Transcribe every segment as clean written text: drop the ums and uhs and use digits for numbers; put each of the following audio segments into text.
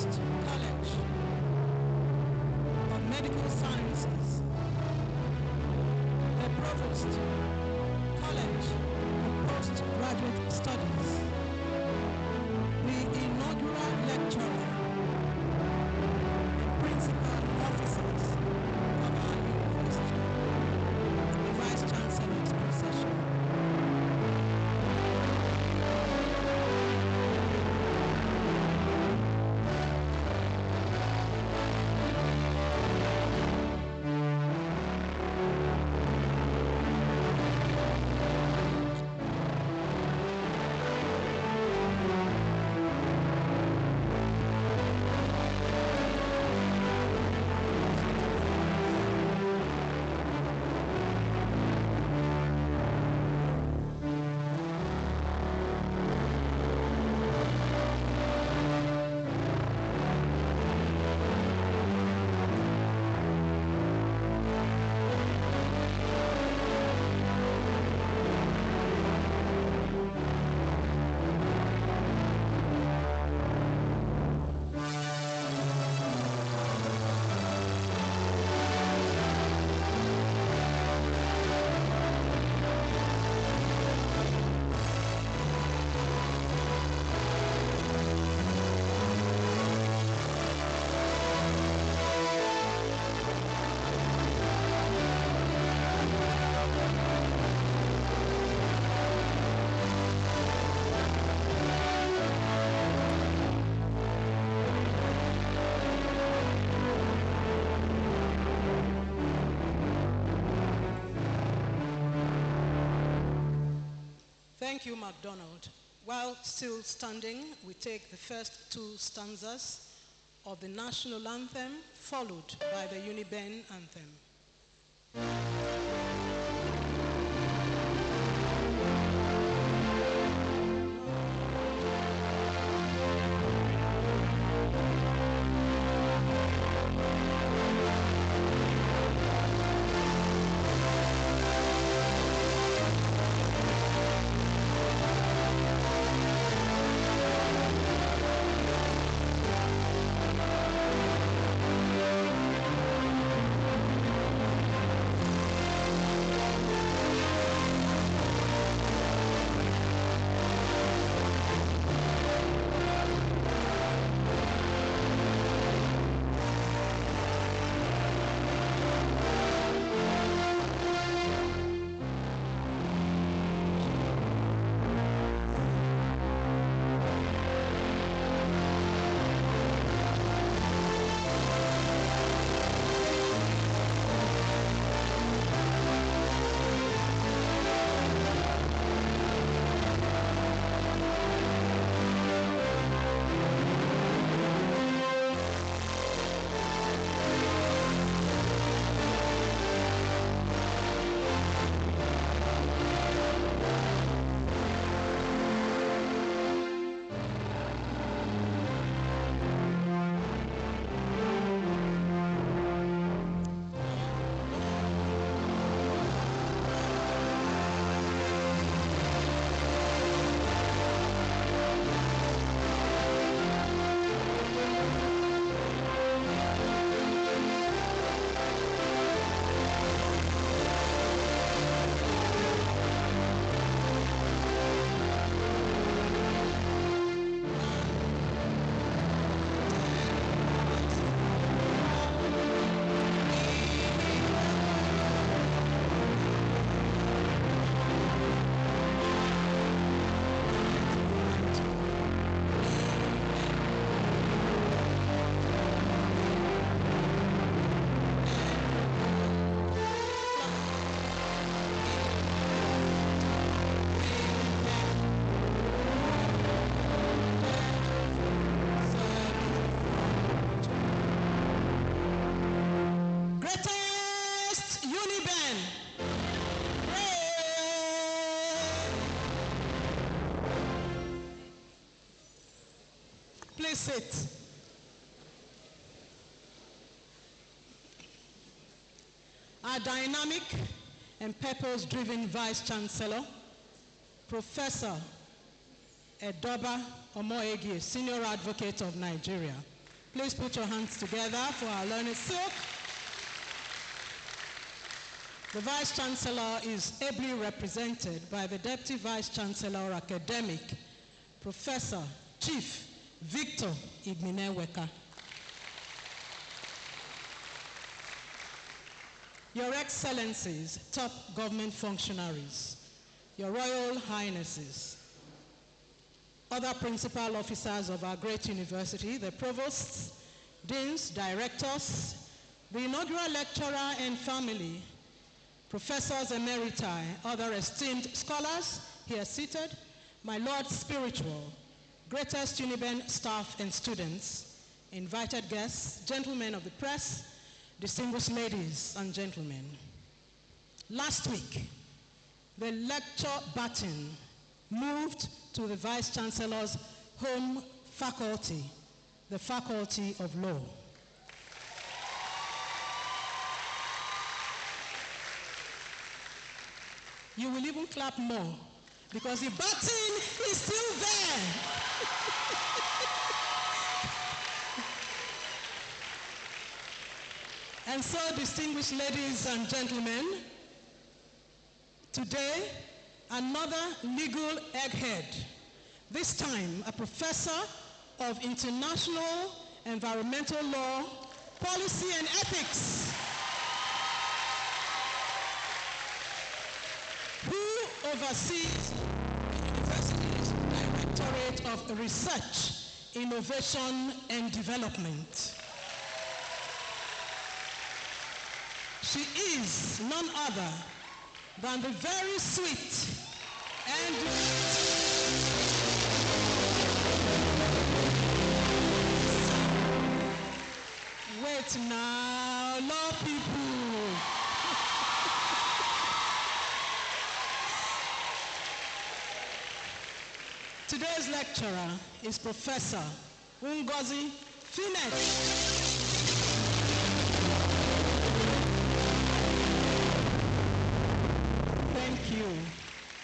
Provost College of Medical Sciences, the Provost College of Postgraduate Studies, the inaugural lecturer and principal officers of our university, the Vice Chancellor's procession. Thank you, MacDonald. While still standing, we take the first two stanzas of the national anthem, followed by the UNIGBE anthem. Please sit. Our dynamic and purpose-driven Vice Chancellor, Professor Edoba Omoegi, Senior Advocate of Nigeria, Please put your hands together for our learned silk. The Vice-Chancellor is ably represented by the Deputy Vice-Chancellor Academic, Professor Chief Victor Igbeneweka. Your Excellencies, top government functionaries, Your Royal Highnesses, other principal officers of our great university, the provosts, deans, directors, the inaugural lecturer and family, professors emeriti, other esteemed scholars here seated, my Lord Spiritual, greatest UNIBEN staff and students, invited guests, gentlemen of the press, distinguished ladies and gentlemen. Last week, the lecture baton moved to the Vice-Chancellor's home faculty, the Faculty of Law. You will even clap more because the baton is still there. And so, distinguished ladies and gentlemen, today, another legal egghead, this time a professor of international environmental law, policy and ethics, who oversees the university's Directorate of Research, Innovation and Development. She is none other than the very sweet and wait now, law people. Today's lecturer is Professor NGOZI FINETTE.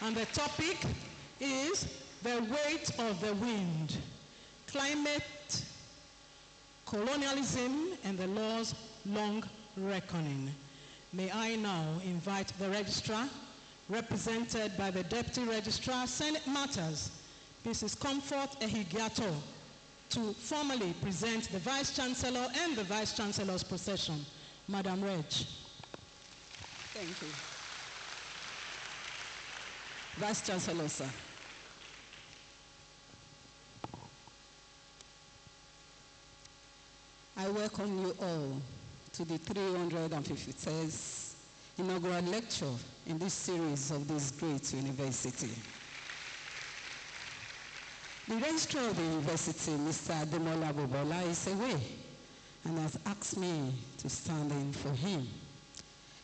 And the topic is the weight of the wind, climate, colonialism, and the law's long reckoning. May I now invite the registrar, represented by the Deputy Registrar, Senate Matters, Mrs. Comfort Ehigiato, to formally present the Vice-Chancellor and the Vice-Chancellor's procession. Madam Reg. Thank you. Vice-Chancellor, sir. I welcome you all to the 353rd inaugural lecture in this series of this great university. The registrar of the university, Mr. Ademola Bobola, is away and has asked me to stand in for him.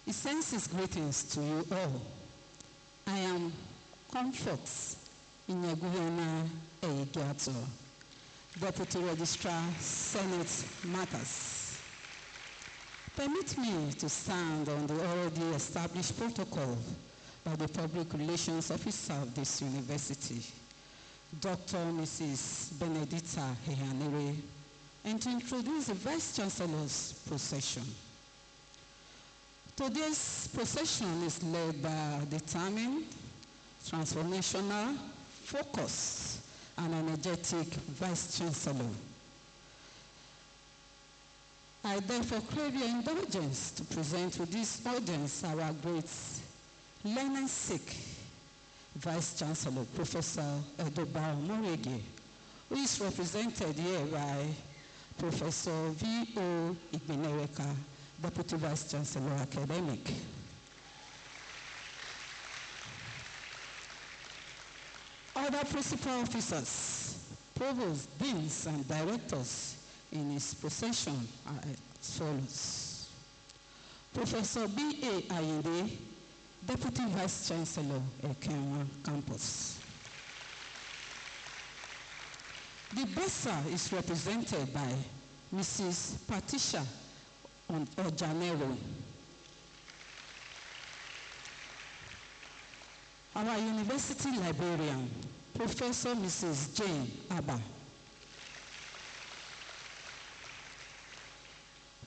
He sends his greetings to you all. I am Comfort Inyaguvena Eigiato, Deputy Registrar, Senate Matters. Permit me to stand on the already established protocol by the Public Relations Officer of this university, Dr. Mrs. Benedita Hehanere, and to introduce the Vice-Chancellor's procession. Today's procession is led by a determined, transformational, focused, and energetic Vice-Chancellor. I therefore crave your indulgence to present to this audience our great learner-sick Vice-Chancellor, Professor Edobao Morege, who is represented here by Professor V.O. Igbeneweka, Deputy Vice-Chancellor Academic. Other principal officers, provosts, deans, and directors in his procession are as follows. Professor B.A. Ayinde, Deputy Vice-Chancellor, Ekenwa Campus. The BESA is represented by Mrs. Patricia Ojanero. Our university librarian, Professor Mrs. Jane Abba.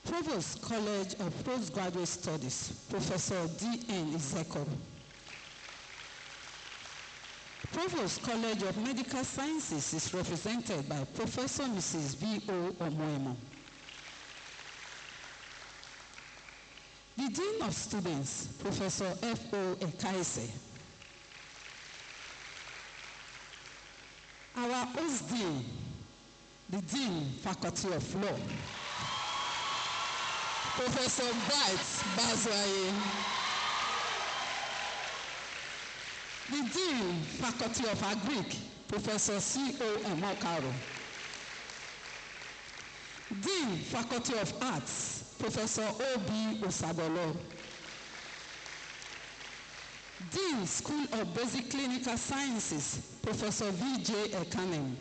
Provost College of Postgraduate Studies, Professor D.N. Izeko. Provost College of Medical Sciences is represented by Professor Mrs. V.O. Omoemo. The Dean of Students, Professor F.O. Ekaise. Our host Dean, the Dean, Faculty of Law, Professor Bright Bazwaye. The Dean, Faculty of Agric, Professor C.O. Emokaro. Dean, Faculty of Arts, Professor O.B. Osadolo. Dean, School of Basic Clinical Sciences, Professor V.J. Ekanem.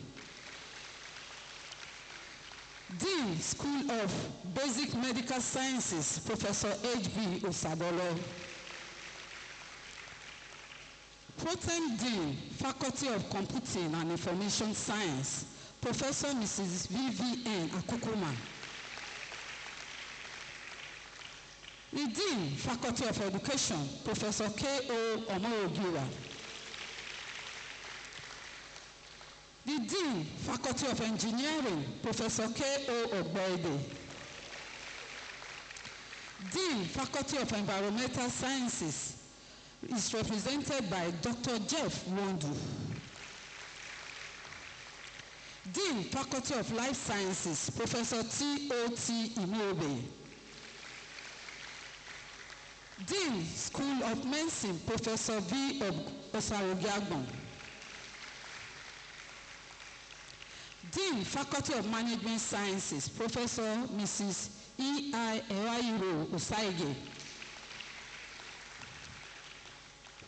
Dean, School of Basic Medical Sciences, Professor H.B. Osadolo. Protem Dean, Faculty of Computing and Information Science, Professor Mrs. V.V.N. Akukuma. The Dean, Faculty of Education, Professor K.O. Omorogiwa. The Dean, Faculty of Engineering, Professor K.O. Ogboide. Dean, Faculty of Environmental Sciences, is represented by Dr. Jeff Wondu. Dean, Faculty of Life Sciences, Professor T.O.T. Imobe. Dean, School of Medicine, Professor V. Osarogiagbon. Dean, Faculty of Management Sciences, Professor Mrs. E.I. Ewayiro Osaige.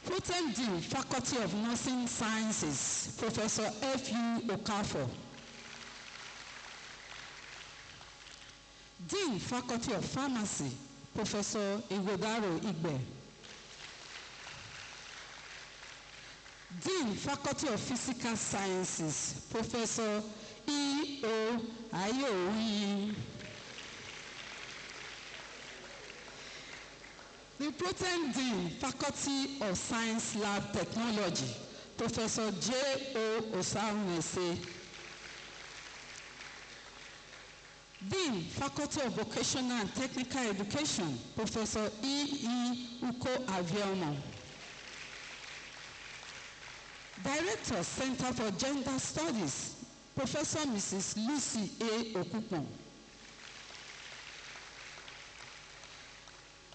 Protem Dean, Faculty of Nursing Sciences, Professor F.U. Okafor. Dean, Faculty of Pharmacy, Professor Igwe. Dean, Faculty of Physical Sciences, Professor E.O. Ayowi. The Protem Dean, Faculty of Science Lab Technology, Professor J.O. Osaunese. Dean, Faculty of Vocational and Technical Education, Professor E.E. Uko Aviomo. Director, Center for Gender Studies, Professor Mrs. Lucy A. Okupon.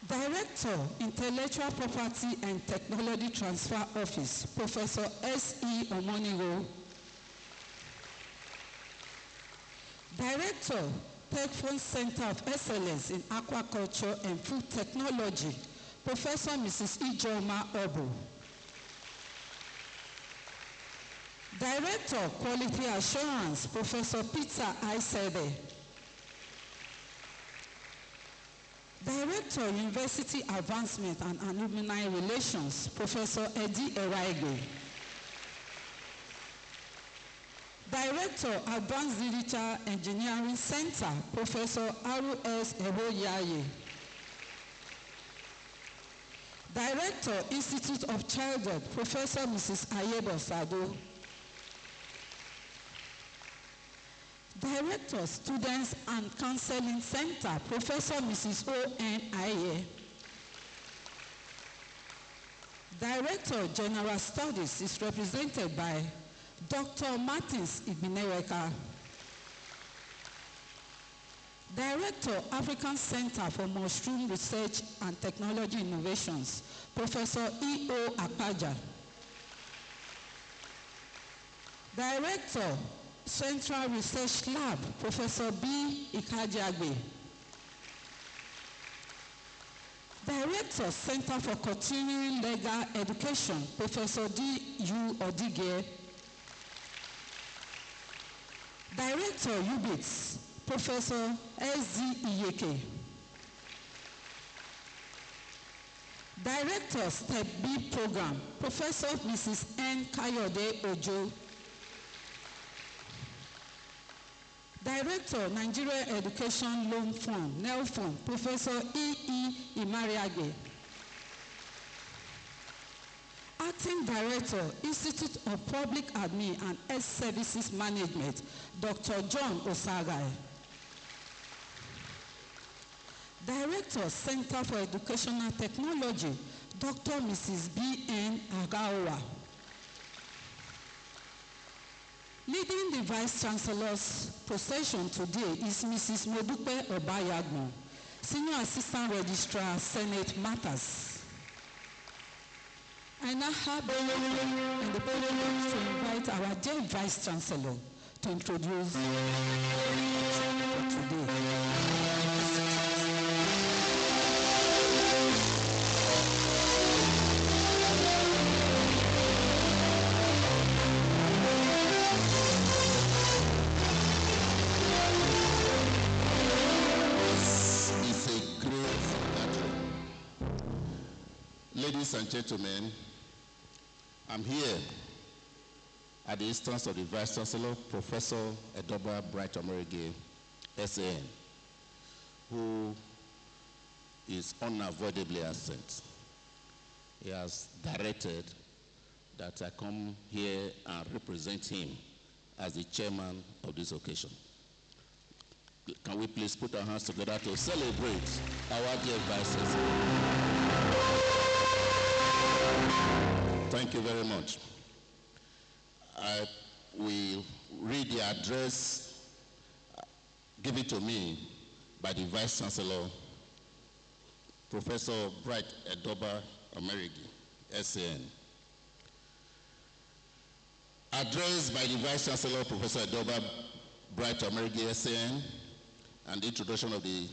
Director, Intellectual Property and Technology Transfer Office, Professor S.E. Omonigo. Director, Techfund Center of Excellence in Aquaculture and Food Technology, Professor Mrs. Ijoma Obo. Director, Quality Assurance, Professor Peter Aisede. Director, University Advancement and Alumni Relations, Professor Eddie Eraige. Director, Advanced Digital Engineering Center, Professor R.S. Eroyaye. Director, Institute of Childhood, Professor Mrs. Ayebo Sado. Director, Students and Counseling Center, Professor Mrs. O.N. Aye. Director, General Studies is represented by Dr. Martins Ibineweka. Director, African Center for Mushroom Research and Technology Innovations, Professor E.O. Akpaja. Director, Central Research Lab, Professor B. Ikajiagbe. Director, Center for Continuing Legal Education, Professor D.U. Odige. Director, UBITS, Professor S.D. Iyeke. Director, Step B Program, Professor Mrs. N. Kayode Ojo. Director, Nigeria Education Loan Fund, NEL Fund, Professor E.E. Imariage. Acting Director, Institute of Public Admin and Health Services Management, Dr. John Osagai. Director, Center for Educational Technology, Dr. Mrs. B.N. Agawa. Leading the Vice Chancellor's procession today is Mrs. Modupe Obayagun, Senior Assistant Registrar, Senate Matters. I now have the privilege to invite our dear Vice Chancellor to introduce for today. Ladies and gentlemen, I'm here at the instance of the Vice Chancellor, Professor Edoba Bright Omerige, SAN, who is unavoidably absent. He has directed that I come here and represent him as the chairman of this occasion. Can we please put our hands together to celebrate our dear Vice Chancellor? Thank you very much. I will read the address given to me by the Vice Chancellor, Professor Bright Edoba Omerige, SAN. Addressed by the Vice Chancellor, Professor Edoba Bright Omerige, SAN, and the introduction of the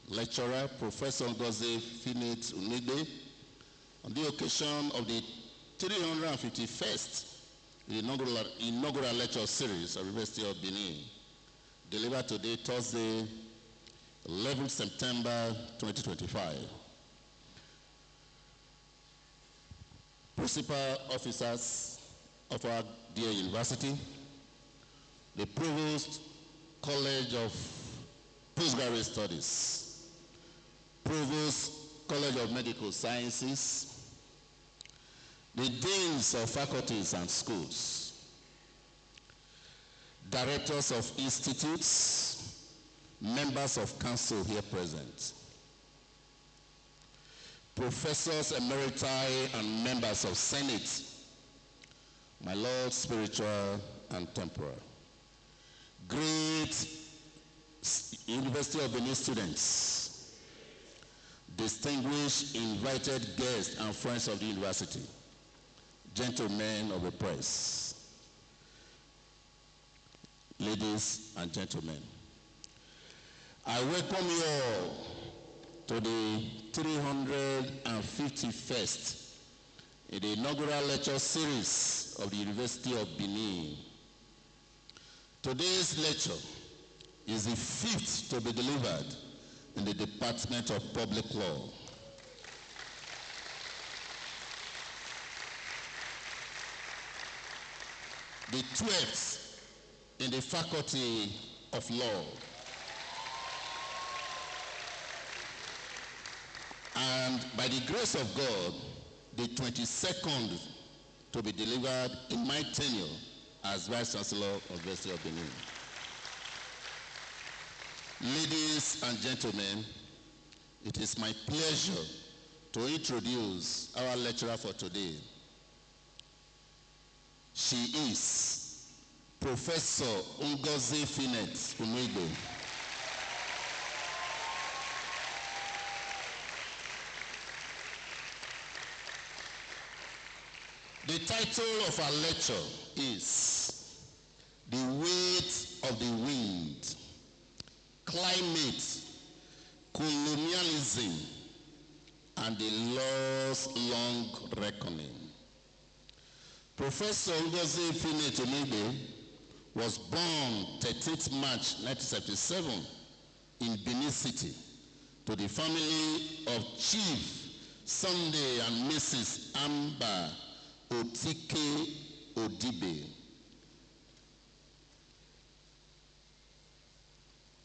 lecturer, Professor NGOZI FINETTE UNUIGBE, on the occasion of the 351st inaugural lecture series of the University of Benin, delivered today, Thursday, 11 September 2025. Principal officers of our dear university, the Provost College of Postgraduate Studies, Provost College of Medical Sciences, the deans of faculties and schools, directors of institutes, members of council here present, professors emeriti and members of Senate, my Lord, spiritual and temporal, great University of Benin students, distinguished invited guests and friends of the university, gentlemen of the press, ladies and gentlemen, I welcome you all to the 351st in the inaugural lecture series of the University of Benin. Today's lecture is the 5th to be delivered in the Department of Public Law. The 12th in the Faculty of Law, and by the grace of God, the 22nd to be delivered in my tenure as Vice Chancellor of the University of Benin. Ladies and gentlemen, it is my pleasure to introduce our lecturer for today. She is Professor NGOZI FINETTE UNUIGBE. The title of our lecture is The Weight of the Wind, Climate, Colonialism, and the Law's Long Reckoning. Professor NGOZI FINETTE UNUIGBE was born 13th March 1977 in Benin City to the family of Chief Sunday and Mrs. Amber Otike Odibe.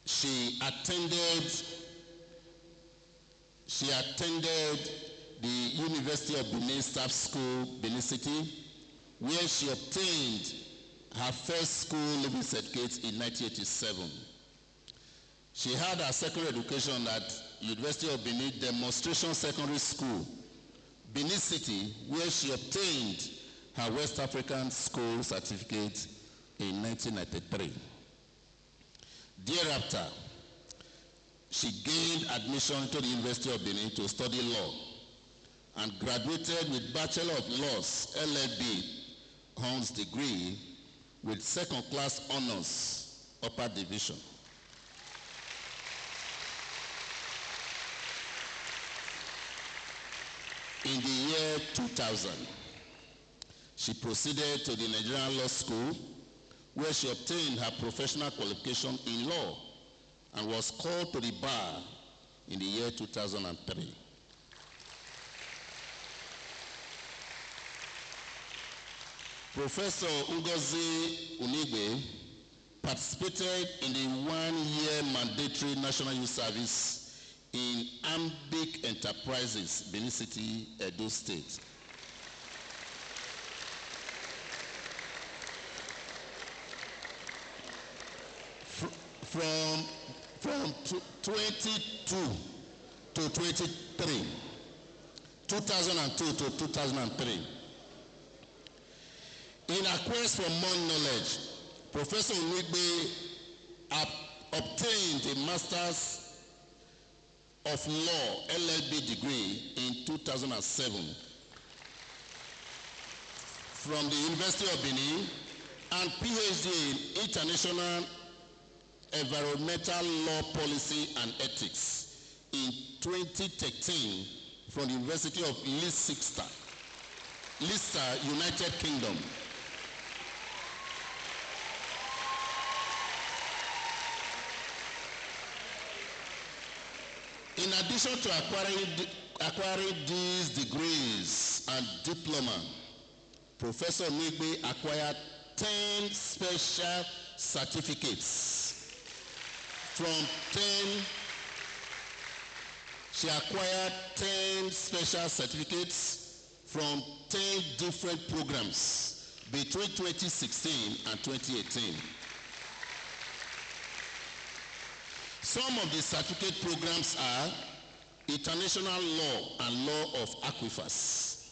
She attended the University of Benin Staff School, Benin City, where she obtained her first school leaving certificate in 1987. She had her secondary education at University of Benin Demonstration Secondary School, Benin City, where she obtained her West African School certificate in 1993. Thereafter, she gained admission to the University of Benin to study law and graduated with Bachelor of Laws, LLB, honors degree with second-class honors, upper division. In the year 2000, she proceeded to the Nigerian Law School, where she obtained her professional qualification in law and was called to the bar in the year 2003. Professor NGOZI UNUIGBE participated in the one-year mandatory National Youth Service in Ambic Enterprises, Benin City, Edo State. From 22 to 23, 2002 to 2003. In a quest for more knowledge, Professor UNUIGBE obtained a Master's of Law, LLB degree in 2007 from the University of Benin and PhD in International Environmental Law Policy and Ethics in 2013 from the University of Leicester, United Kingdom. In addition to acquiring these degrees and diploma, Professor UNUIGBE acquired 10 special certificates. She acquired 10 special certificates from 10 different programs between 2016 and 2018. Some of the certificate programs are International Law and Law of Aquifers,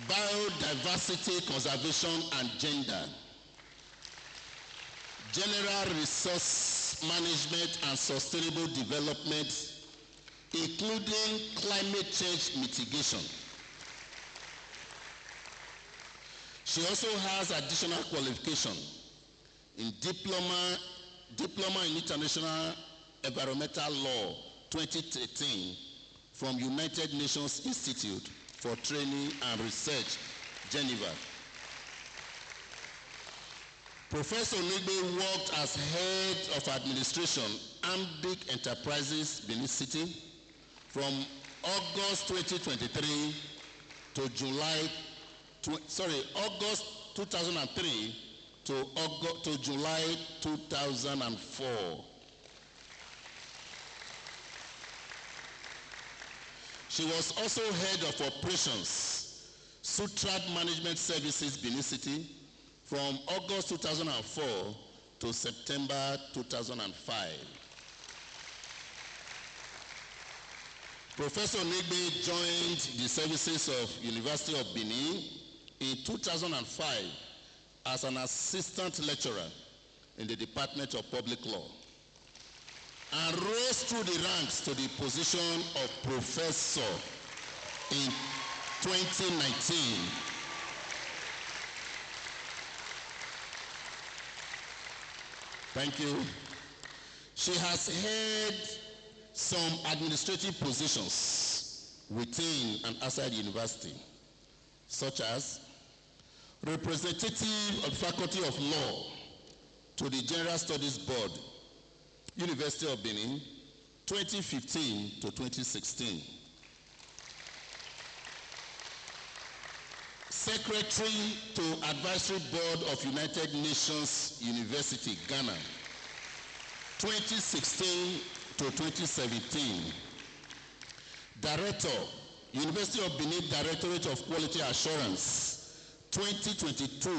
Biodiversity Conservation and Gender, General Resource Management and Sustainable Development, including climate change mitigation. She also has additional qualification in diploma in International Environmental Law 2013 from United Nations Institute for Training and Research, Geneva. Professor UNUIGBE worked as head of administration, Ambic Enterprises, Benin City, from August 2023 to August 2003 to July 2004. She was also head of operations, Sutrad Management Services, Benin City, from August 2004 to September 2005. Professor UNUIGBE joined the services of University of Benin in 2005 as an assistant lecturer in the Department of Public Law and rose through the ranks to the position of professor in 2019. Thank you. She has held some administrative positions within and outside the university, such as representative of Faculty of Law to the General Studies Board, University of Benin, 2015 to 2016. Secretary to Advisory Board of United Nations University, Ghana, 2016 to 2017. Director, University of Benin Directorate of Quality Assurance, 2022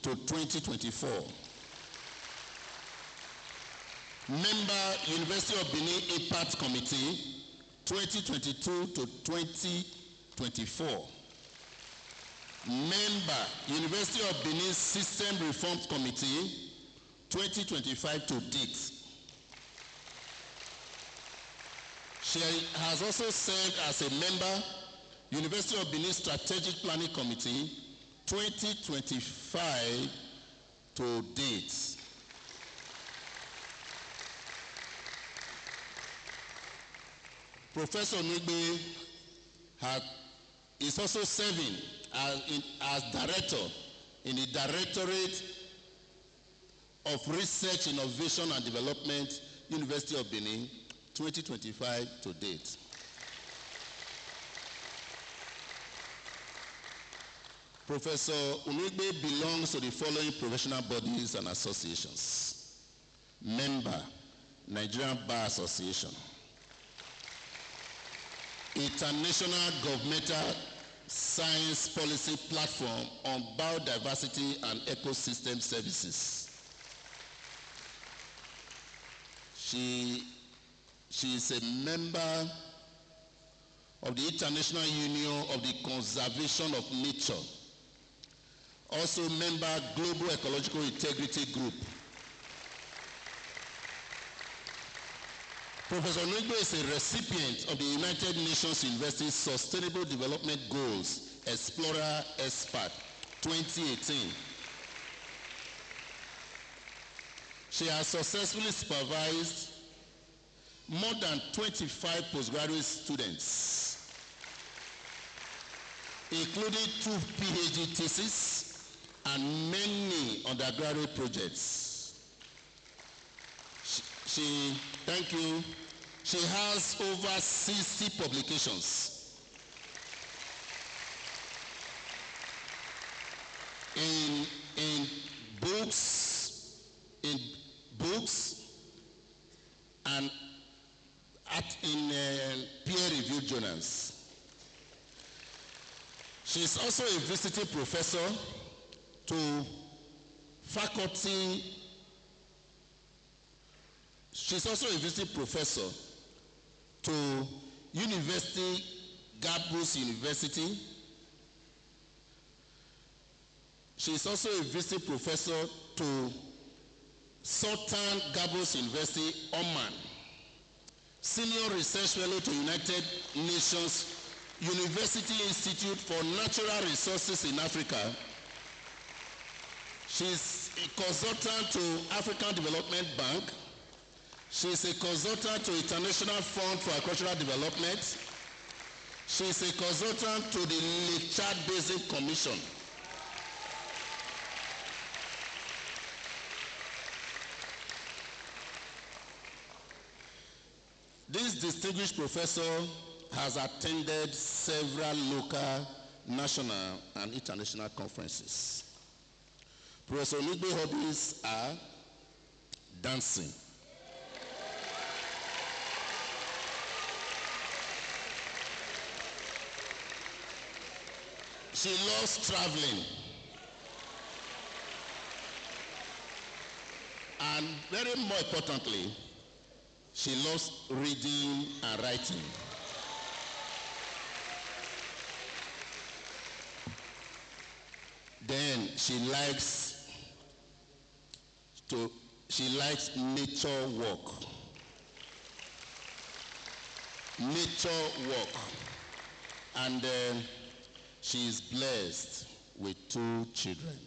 to 2024. Member, University of Benin IPAT Committee, 2022 to 2024. Member, University of Benin System Reform Committee, 2025 to date. She has also served as a member, University of Benin Strategic Planning Committee, 2025 to date. Professor UNUIGBE is also serving as director in the Directorate of Research, Innovation and Development, University of Benin, 2025 to date. Professor UNUIGBE belongs to the following professional bodies and associations. Member, Nigerian Bar Association. International Governmental Science Policy Platform on Biodiversity and Ecosystem Services. She is a member of the International Union of the Conservation of Nature. Also member Global Ecological Integrity Group. Professor UNUIGBE is a recipient of the United Nations University Sustainable Development Goals Explorer Expert 2018. She has successfully supervised more than 25 postgraduate students, including 2 PhD theses and many undergraduate projects. Thank you. She has over 60 publications in books and in peer-reviewed journals. She is also a visiting professor to faculty. She's also a visiting professor to University, Gabus University. She's also a visiting professor to Sultan Gabus University, Oman. Senior Research Fellow to United Nations University Institute for Natural Resources in Africa. She's a consultant to African Development Bank. She's a consultant to International Fund for Agricultural Development. She's a consultant to the Lake Chad Basin Commission. This distinguished professor has attended several local, national, and international conferences. Professor UNUIGBE hobbies are dancing, she loves traveling, and very more importantly, she loves reading and writing. Then she likes nature walk. And she is blessed with 2 children.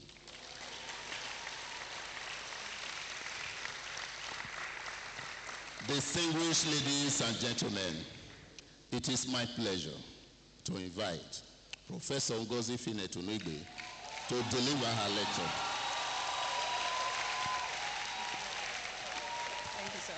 Distinguished ladies and gentlemen, it is my pleasure to invite Professor NGOZI FINETTE UNUIGBE to deliver her lecture. Thank you, sir.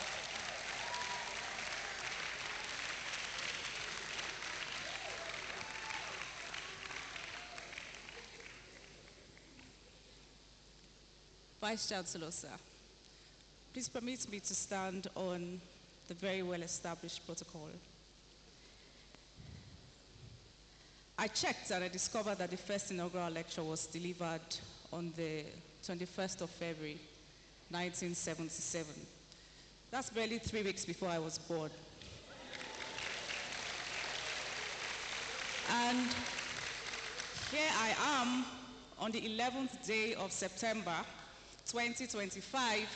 Vice Chancellor, sir, please permit me to stand on the very well-established protocol. I checked and I discovered that the first inaugural lecture was delivered on the 21st of February, 1977. That's barely 3 weeks before I was born. And here I am on the 11th day of September, 2025,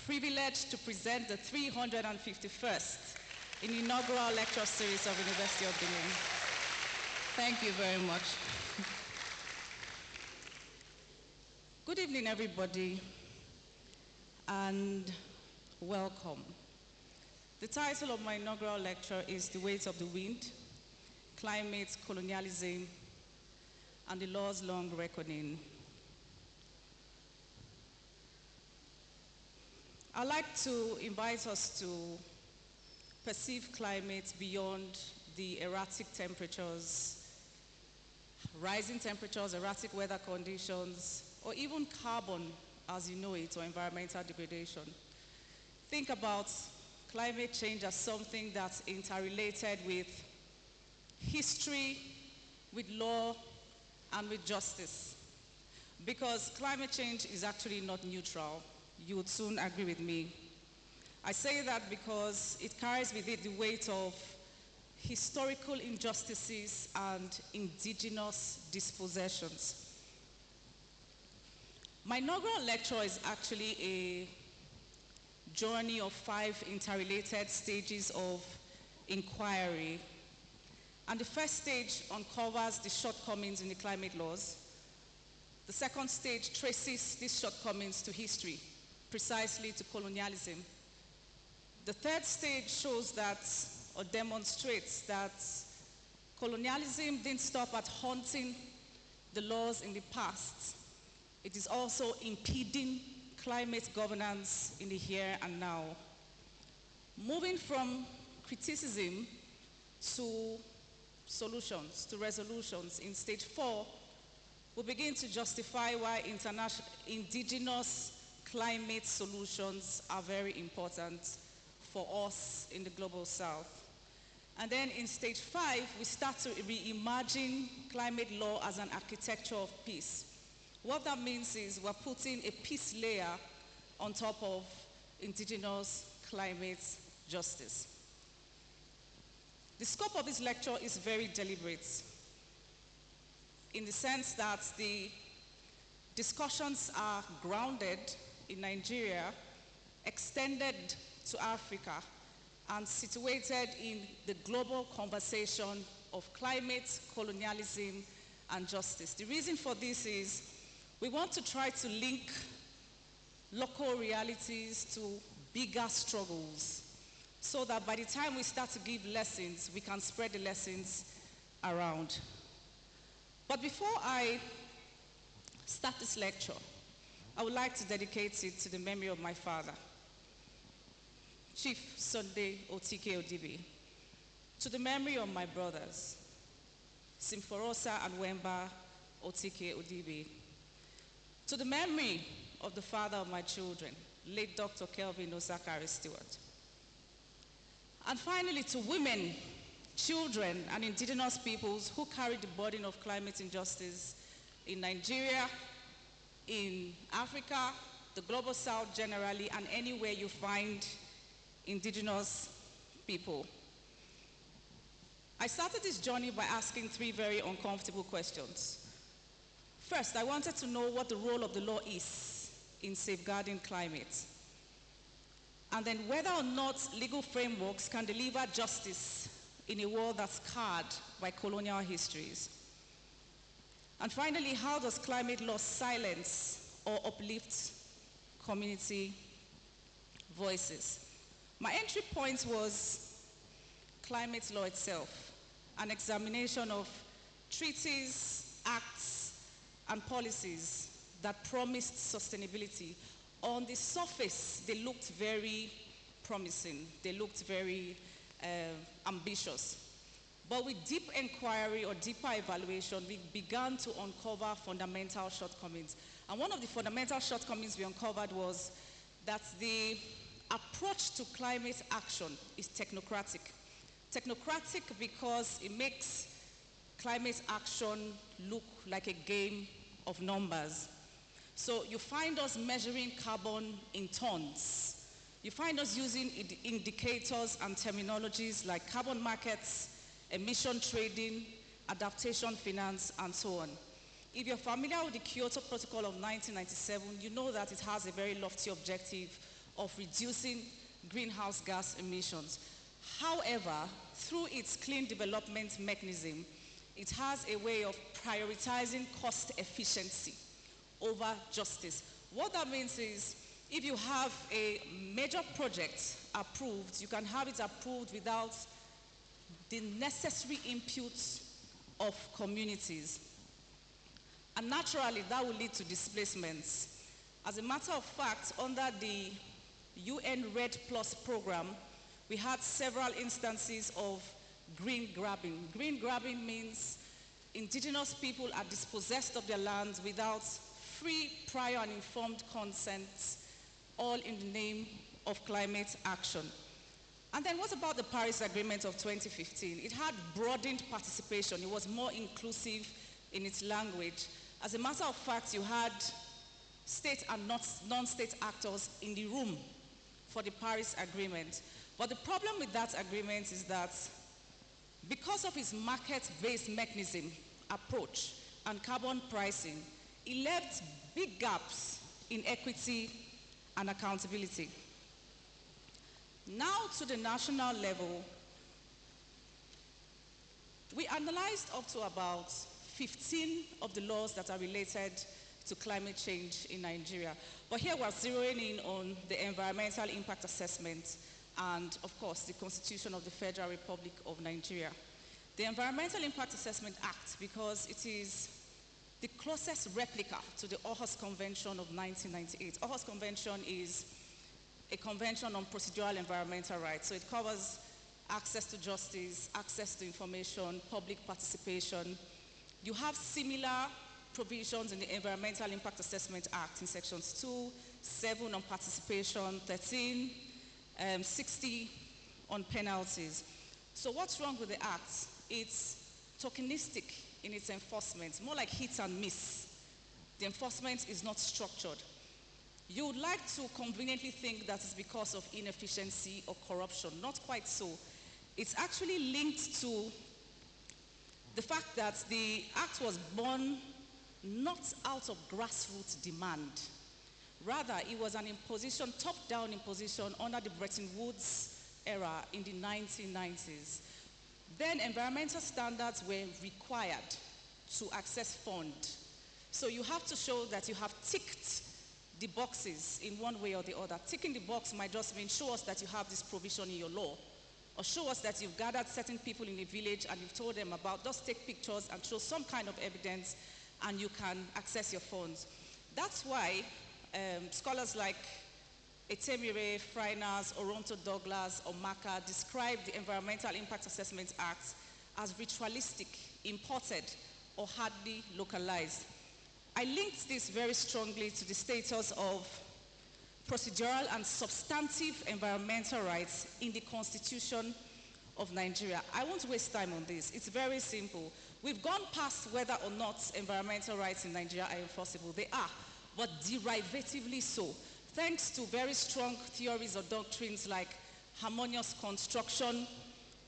privileged to present the 351st inaugural lecture series of University of Benin. Thank you very much. Good evening, everybody, and welcome. The title of my inaugural lecture is The Weight of the Wind, Climate, Colonialism, and the Law's Long Reckoning. I'd like to invite us to perceive climate beyond the erratic temperatures, rising temperatures, erratic weather conditions, or even carbon as you know it, or environmental degradation. Think about climate change as something that's interrelated with history, with law, and with justice. Because climate change is actually not neutral. You would soon agree with me. I say that because it carries with it the weight of historical injustices and indigenous dispossessions. My inaugural lecture is actually a journey of 5 interrelated stages of inquiry. And the first stage uncovers the shortcomings in the climate laws. The second stage traces these shortcomings to history, precisely to colonialism. The third stage shows that, or demonstrates that, colonialism didn't stop at haunting the laws in the past. It is also impeding climate governance in the here and now. Moving from criticism to solutions, to resolutions, in stage 4, we begin to justify why indigenous climate solutions are very important for us in the global south. And then in stage 5, we start to reimagine climate law as an architecture of peace. What that means is we're putting a peace layer on top of indigenous climate justice. The scope of this lecture is very deliberate in the sense that the discussions are grounded in Nigeria, extended to Africa, and situated in the global conversation of climate, colonialism, and justice. The reason for this is we want to try to link local realities to bigger struggles so that by the time we start to give lessons, we can spread the lessons around. But before I start this lecture, I would like to dedicate it to the memory of my father, Chief Sunday Otike Odibe, to the memory of my brothers, Simforosa and Wemba Otike Odibe, to the memory of the father of my children, late Dr. Kelvin Osakari Stewart. And finally, to women, children, and indigenous peoples who carry the burden of climate injustice in Nigeria, in Africa, the global south generally, and anywhere you find indigenous people. I started this journey by asking 3 very uncomfortable questions. First, I wanted to know what the role of the law is in safeguarding climate, and then whether or not legal frameworks can deliver justice in a world that's scarred by colonial histories. And finally, how does climate law silence or uplift community voices? My entry point was climate law itself, an examination of treaties, acts, and policies that promised sustainability. On the surface, they looked very promising. They looked very ambitious. But with deep inquiry or deeper evaluation, we began to uncover fundamental shortcomings. And one of the fundamental shortcomings we uncovered was that the approach to climate action is technocratic. Technocratic because it makes climate action look like a game of numbers. So you find us measuring carbon in tons. You find us using indicators and terminologies like carbon markets, emission trading, adaptation finance, and so on. If you're familiar with the Kyoto Protocol of 1997, you know that it has a very lofty objective of reducing greenhouse gas emissions. However, through its clean development mechanism, it has a way of prioritizing cost efficiency over justice. What that means is, if you have a major project approved, you can have it approved without the necessary inputs of communities. And naturally, that will lead to displacements. As a matter of fact, under the UN Red Plus program, we had several instances of green grabbing. Green grabbing means indigenous people are dispossessed of their lands without free, prior, and informed consent, all in the name of climate action. And then what about the Paris Agreement of 2015? It had broadened participation. It was more inclusive in its language. As a matter of fact, you had state and non-state actors in the room for the Paris Agreement. But the problem with that agreement is that because of its market-based mechanism approach and carbon pricing, it left big gaps in equity and accountability. Now to the national level, we analyzed up to about 15 of the laws that are related to climate change in Nigeria. But here we're zeroing in on the environmental impact assessment and, of course, the Constitution of the Federal Republic of Nigeria. The Environmental Impact Assessment Act, because it is the closest replica to the Aarhus Convention of 1998. Aarhus Convention is a convention on procedural environmental rights. So it covers access to justice, access to information, public participation. You have similar provisions in the Environmental Impact Assessment Act in sections 2, 7 on participation, 13, 60 on penalties. So what's wrong with the act? It's tokenistic in its enforcement, more like hit and miss. The enforcement is not structured. You would like to conveniently think that it's because of inefficiency or corruption. Not quite so. It's actually linked to the fact that the act was born not out of grassroots demand. Rather, it was an imposition, top-down imposition under the Bretton Woods era in the 1990s. Then environmental standards were required to access fund. So you have to show that you have ticked the boxes in one way or the other. Ticking the box might just mean show us that you have this provision in your law, or show us that you've gathered certain people in a village and you've told them about, just take pictures and show some kind of evidence and you can access your funds. That's why scholars like Etemire, Freinas, Oronto Douglas, or Maka describe the Environmental Impact Assessment Act as ritualistic, imported, or hardly localized. I linked this very strongly to the status of procedural and substantive environmental rights in the Constitution of Nigeria. I won't waste time on this. It's very simple. We've gone past whether or not environmental rights in Nigeria are enforceable. They are, but derivatively so, thanks to very strong theories or doctrines like harmonious construction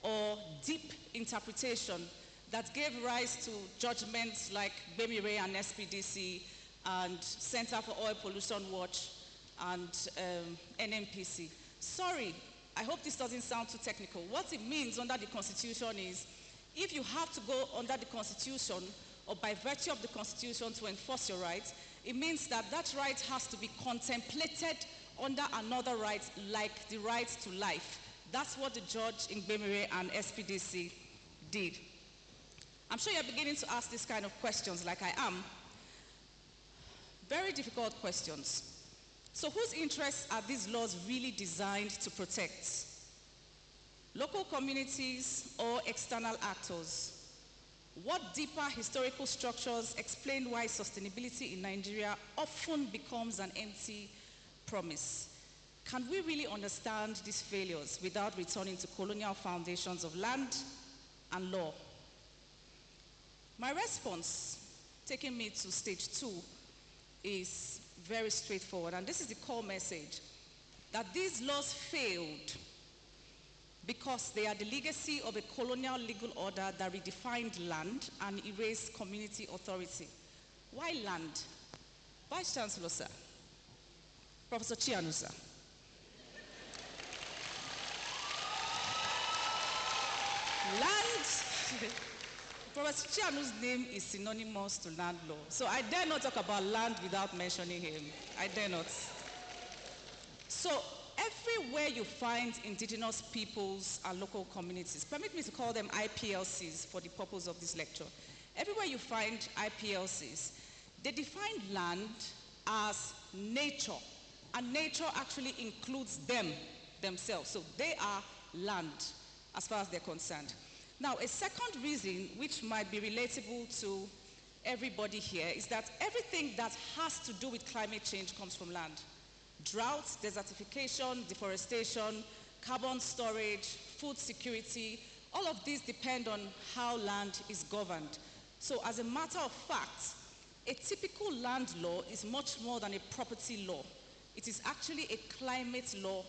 or deep interpretation that gave rise to judgments like Bemire and SPDC and Center for Oil Pollution Watch and NMPC. Sorry, I hope this doesn't sound too technical. What it means under the Constitution is if you have to go under the Constitution or by virtue of the Constitution to enforce your rights, it means that that right has to be contemplated under another right, like the right to life. That's what the judge in Bemire and SPDC did. I'm sure you're beginning to ask these kind of questions like I am. Very difficult questions. So whose interests are these laws really designed to protect? local communities, or external actors? What deeper historical structures explain why sustainability in Nigeria often becomes an empty promise? Can we really understand these failures without returning to colonial foundations of land and law? My response, taking me to stage 2, is very straightforward, and this is the core message, that these laws failed because they are the legacy of a colonial legal order that redefined land and erased community authority. Why land? Vice Chancellor, sir. Professor Chianu, sir. Land, Professor Chianu's name is synonymous to land law. So I dare not talk about land without mentioning him. I dare not. So everywhere you find indigenous peoples and local communities, permit me to call them IPLCs for the purpose of this lecture. Everywhere you find IPLCs, they define land as nature, and nature actually includes themselves. So they are land as far as they're concerned. Now, a second reason which might be relatable to everybody here is that everything that has to do with climate change comes from land. Drought, desertification, deforestation, carbon storage, food security, all of these depend on how land is governed. So as a matter of fact, a typical land law is much more than a property law. It is actually a climate law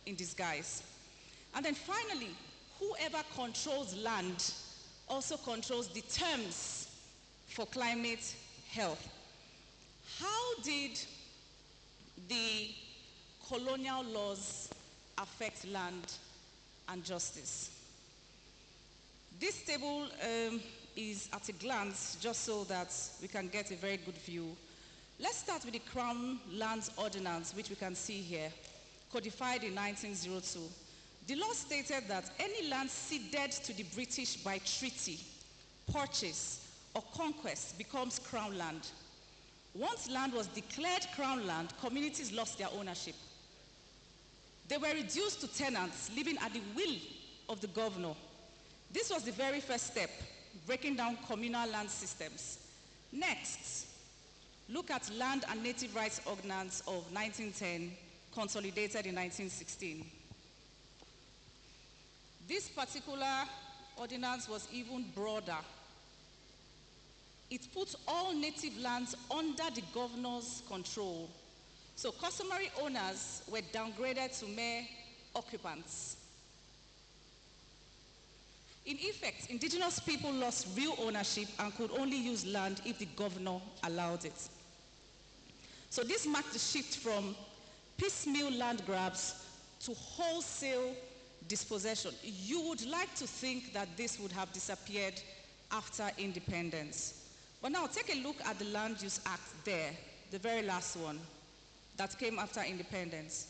in disguise. And then finally, whoever controls land also controls the terms for climate health. How did the colonial laws affect land and justice? This table is at a glance, just so that we can get a very good view. Let's start with the Crown Lands Ordinance, which we can see here, codified in 1902. The law stated that any land ceded to the British by treaty, purchase, or conquest becomes crown land. Once land was declared crown land, communities lost their ownership. They were reduced to tenants living at the will of the governor. This was the very first step, breaking down communal land systems. Next, look at Land and Native Rights Ordinance of 1910, consolidated in 1916. This particular ordinance was even broader. It put all native lands under the governor's control. So customary owners were downgraded to mere occupants. In effect, indigenous people lost real ownership and could only use land if the governor allowed it. So this marked the shift from piecemeal land grabs to wholesale dispossession. You would like to think that this would have disappeared after independence. But now take a look at the Land Use Act there, the very last one that came after independence.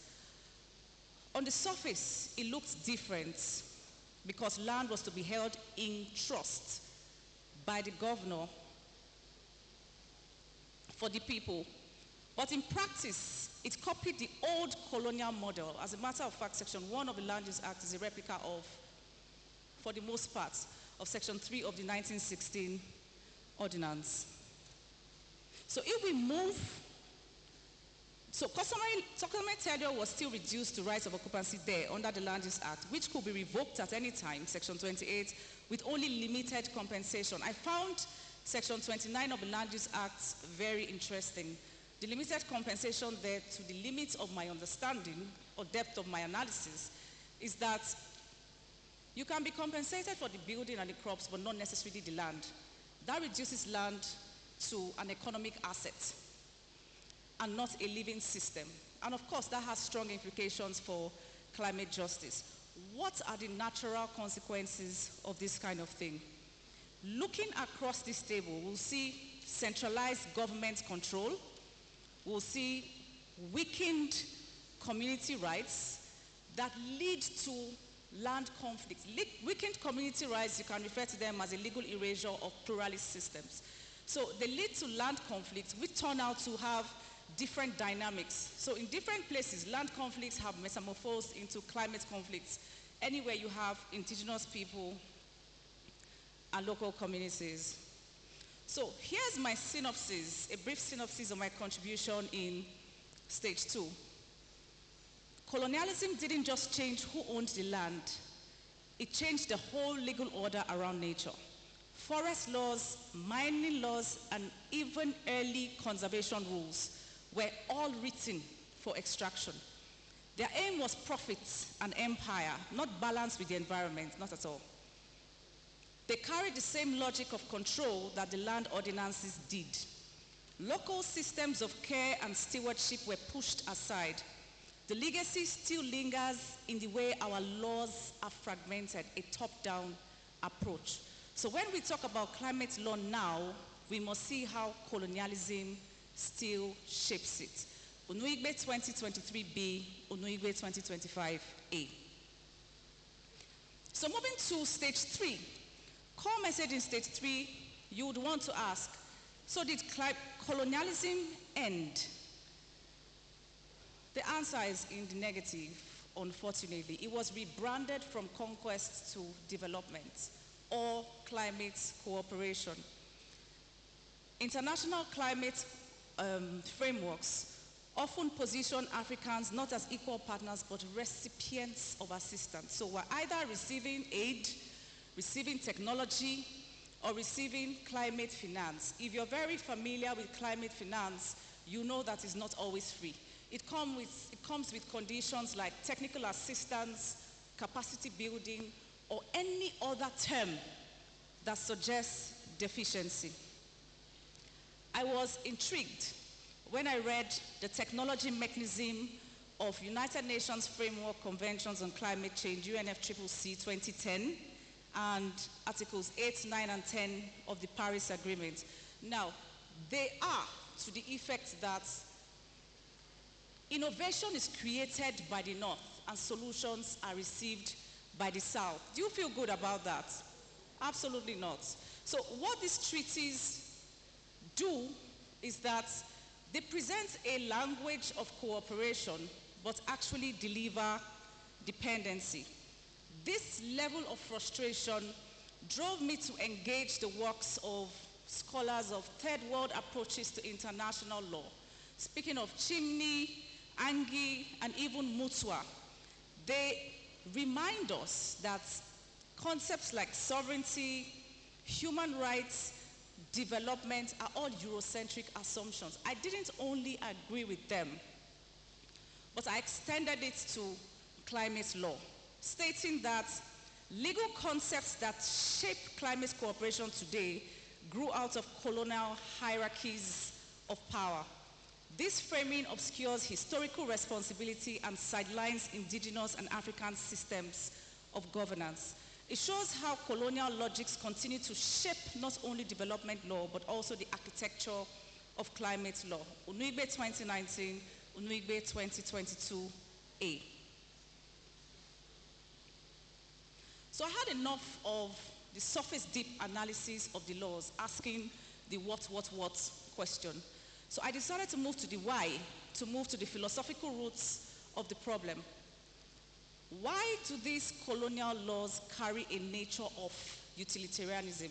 On the surface, it looked different because land was to be held in trust by the governor for the people. But in practice, it copied the old colonial model. As a matter of fact, Section 1 of the Land Use Act is a replica of, for the most part, of Section 3 of the 1916 Ordinance. So if we move, so customary tenure was still reduced to rights of occupancy there under the Land Use Act, which could be revoked at any time, Section 28, with only limited compensation. I found Section 29 of the Land Use Act very interesting. The limited compensation there, to the limit of my understanding or depth of my analysis, is that you can be compensated for the building and the crops, but not necessarily the land. That reduces land to an economic asset and not a living system. And of course, that has strong implications for climate justice. What are the natural consequences of this kind of thing? Looking across this table, we'll see centralized government control. We'll see weakened community rights that lead to land conflicts. Weakened community rights, you can refer to them as a legal erasure of pluralist systems. So they lead to land conflicts, which turn out to have different dynamics. So in different places, land conflicts have metamorphosed into climate conflicts. anywhere you have indigenous people and local communities. So here's my synopsis, a brief synopsis of my contribution in stage 2. Colonialism didn't just change who owned the land, it changed the whole legal order around nature. Forest laws, mining laws, and even early conservation rules were all written for extraction. Their aim was profits and empire, not balance with the environment, not at all. They carried the same logic of control that the land ordinances did. Local systems of care and stewardship were pushed aside. The legacy still lingers in the way our laws are fragmented, a top-down approach. So when we talk about climate law now, we must see how colonialism still shapes it. UNUIGBE 2023B, UNUIGBE 2025A. So moving to stage 3. Core message in stage 3, you would want to ask, so did colonialism end? The answer is in the negative, unfortunately. It was rebranded from conquest to development or climate cooperation. International climate frameworks often position Africans not as equal partners but recipients of assistance. So we're either receiving aid, receiving technology, or receiving climate finance. If you're very familiar with climate finance, you know that it's not always free. It comes with conditions like technical assistance, capacity building, or any other term that suggests deficiency. I was intrigued when I read the technology mechanism of United Nations Framework Conventions on Climate Change, UNFCCC 2010, and Articles 8, 9, and 10 of the Paris Agreement. Now, they are to the effect that innovation is created by the North and solutions are received by the South. Do you feel good about that? Absolutely not. So what these treaties do is that they present a language of cooperation but actually deliver dependency. This level of frustration drove me to engage the works of scholars of third world approaches to international law. Speaking of Chimney, Angie, and even Mutua, they remind us that concepts like sovereignty, human rights, development are all Eurocentric assumptions. I didn't only agree with them, but I extended it to climate law, stating that legal concepts that shape climate cooperation today grew out of colonial hierarchies of power. This framing obscures historical responsibility and sidelines indigenous and African systems of governance. It shows how colonial logics continue to shape not only development law, but also the architecture of climate law. UNUIGBE 2019, UNUIGBE 2022A. So I had enough of the surface deep analysis of the laws, asking the what question. So I decided to move to the why, to move to the philosophical roots of the problem. Why do these colonial laws carry a nature of utilitarianism?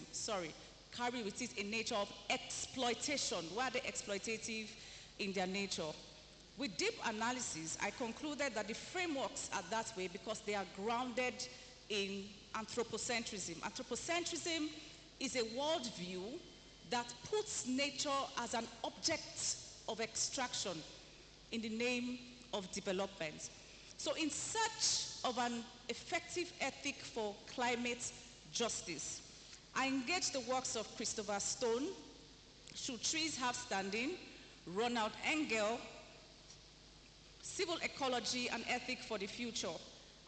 Carry with it a nature of exploitation. Why are they exploitative in their nature? With deep analysis, I concluded that the frameworks are that way because they are grounded in anthropocentrism. Anthropocentrism is a worldview that puts nature as an object of extraction in the name of development. So in search of an effective ethic for climate justice, I engaged the works of Christopher Stone, Should Trees Have Standing, Ronald Engel, Civil Ecology and Ethic for the Future,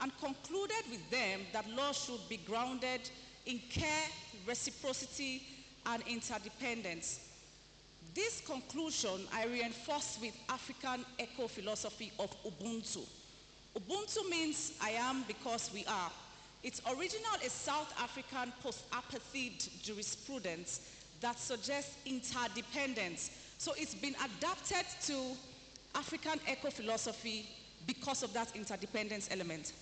and concluded with them that law should be grounded in care, reciprocity, and interdependence. This conclusion I reinforced with African eco-philosophy of Ubuntu. Ubuntu means I am because we are. Its original is South African post-apartheid jurisprudence that suggests interdependence. So it's been adapted to African eco-philosophy because of that interdependence element.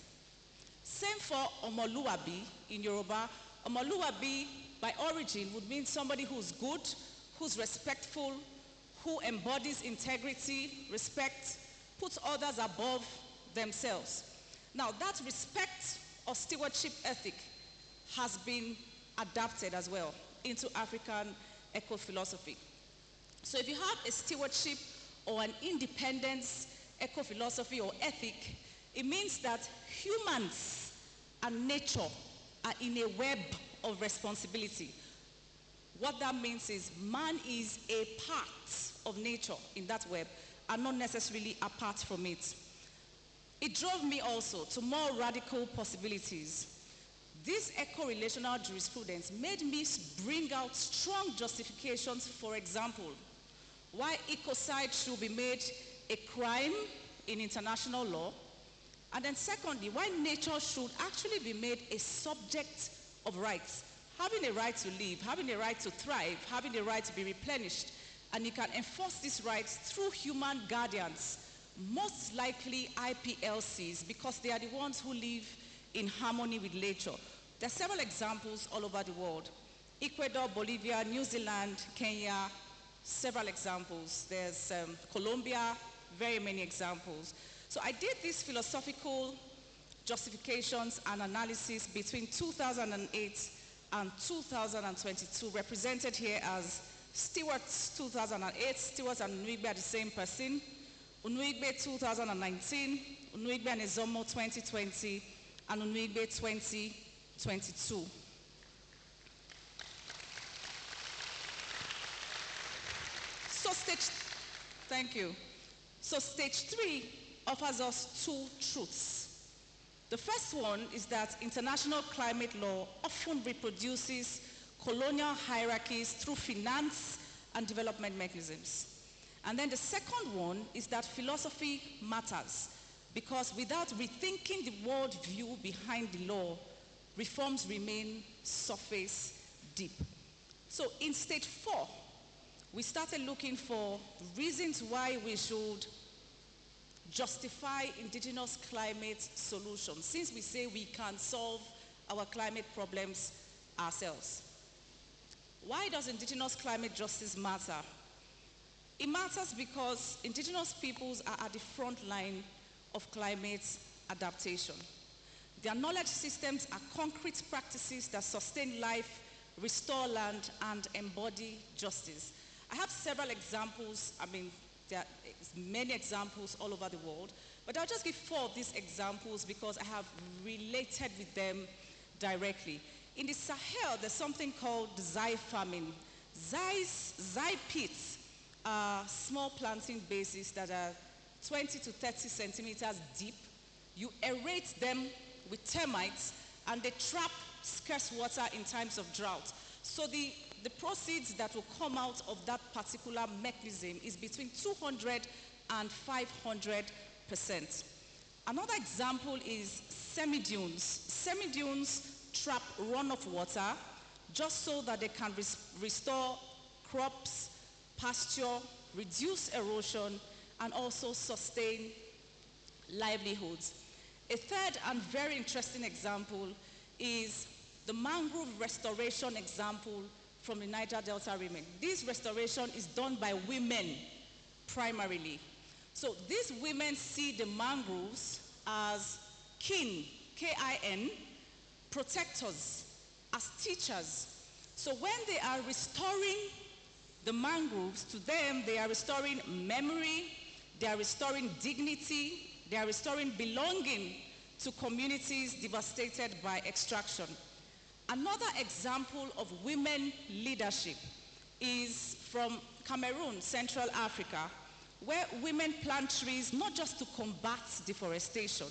Same for Omoluabi in Yoruba. Omoluabi, by origin, would mean somebody who's good, who's respectful, who embodies integrity, respect, puts others above themselves. Now, that respect or stewardship ethic has been adapted as well into African eco-philosophy. So if you have a stewardship or an independence eco-philosophy or ethic, it means that humans and nature are in a web of responsibility. What that means is man is a part of nature in that web and not necessarily apart from it. It drove me also to more radical possibilities. This eco-relational jurisprudence made me bring out strong justifications, for example, why ecocide should be made a crime in international law, and then secondly, why nature should actually be made a subject of rights, having a right to live, having a right to thrive, having a right to be replenished, and you can enforce these rights through human guardians, most likely IPLCs, because they are the ones who live in harmony with nature. There are several examples all over the world. Ecuador, Bolivia, New Zealand, Kenya, several examples. There's Colombia, very many examples. So I did these philosophical justifications and analysis between 2008 and 2022, represented here as Stewart's 2008, Stewart and UNUIGBE are the same person, UNUIGBE 2019, UNUIGBE and Ezomo 2020, and UNUIGBE 2022. Thank you. So stage 3 offers us two truths. The first one is that international climate law often reproduces colonial hierarchies through finance and development mechanisms. And then the second one is that philosophy matters, because without rethinking the world view behind the law, reforms remain surface deep. So in stage 4, we started looking for reasons why we should justify indigenous climate solutions, since we say we can solve our climate problems ourselves. Why does indigenous climate justice matter? It matters because indigenous peoples are at the front line of climate adaptation. Their knowledge systems are concrete practices that sustain life, restore land, and embody justice. I have several examples. I mean, there are many examples all over the world, but I'll just give 4 of these examples because I have related with them directly. In the Sahel, there's something called zai farming. Zai pits are small planting bases that are 20 to 30 centimeters deep. You aerate them with termites, and they trap scarce water in times of drought. So the proceeds that will come out of that particular mechanism is between 200 and 500%. Another example is semi-dunes. Semi-dunes trap runoff water just so that they can restore crops, pasture, reduce erosion, and also sustain livelihoods. A third and very interesting example is the mangrove restoration example from the Niger Delta region. This restoration is done by women primarily. So these women see the mangroves as kin, K-I-N, protectors, as teachers. So when they are restoring the mangroves, to them they are restoring memory, they are restoring dignity, they are restoring belonging to communities devastated by extraction. Another example of women leadership is from Cameroon, Central Africa, where women plant trees not just to combat deforestation,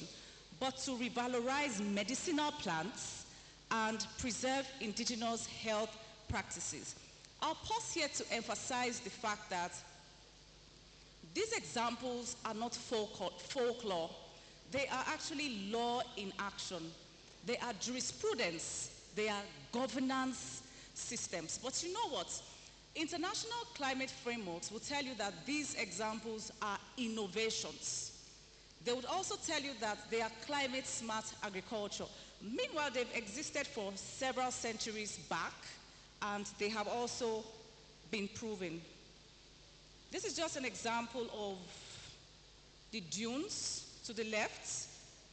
but to revalorize medicinal plants and preserve indigenous health practices. I'll pause here to emphasize the fact that these examples are not folklore. They are actually law in action. They are jurisprudence. They are governance systems. But you know what? International climate frameworks will tell you that these examples are innovations. They would also tell you that they are climate-smart agriculture. Meanwhile, they've existed for several centuries back, and they have also been proven. This is just an example of the dunes to the left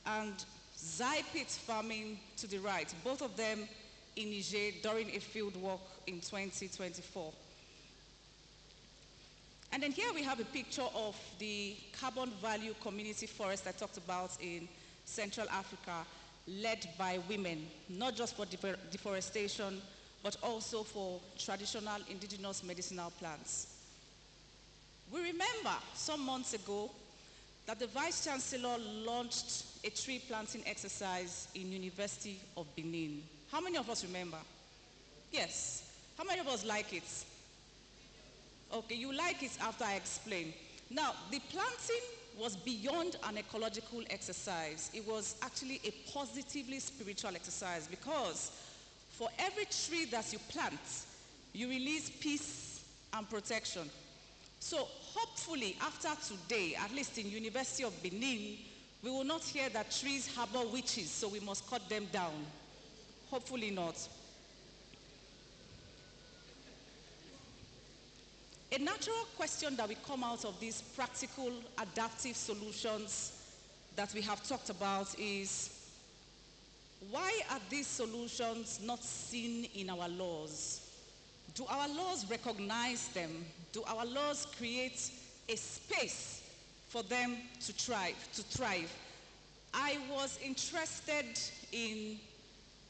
and Zypit farming to the right, both of them in Niger during a field walk in 2024. And then here we have a picture of the carbon value community forest I talked about in Central Africa, led by women, not just for deforestation, but also for traditional indigenous medicinal plants. We remember some months ago that the Vice Chancellor launched a tree planting exercise in University of Benin. How many of us remember? Yes. How many of us like it? Okay, you like it after I explain. Now, the planting was beyond an ecological exercise. It was actually a positively spiritual exercise, because for every tree that you plant, you release peace and protection. So hopefully after today, at least in University of Benin, we will not hear that trees harbor witches, so we must cut them down. Hopefully not. A natural question that will come out of these practical adaptive solutions that we have talked about is, why are these solutions not seen in our laws? Do our laws recognize them? Do our laws create a space for them to thrive? I was interested in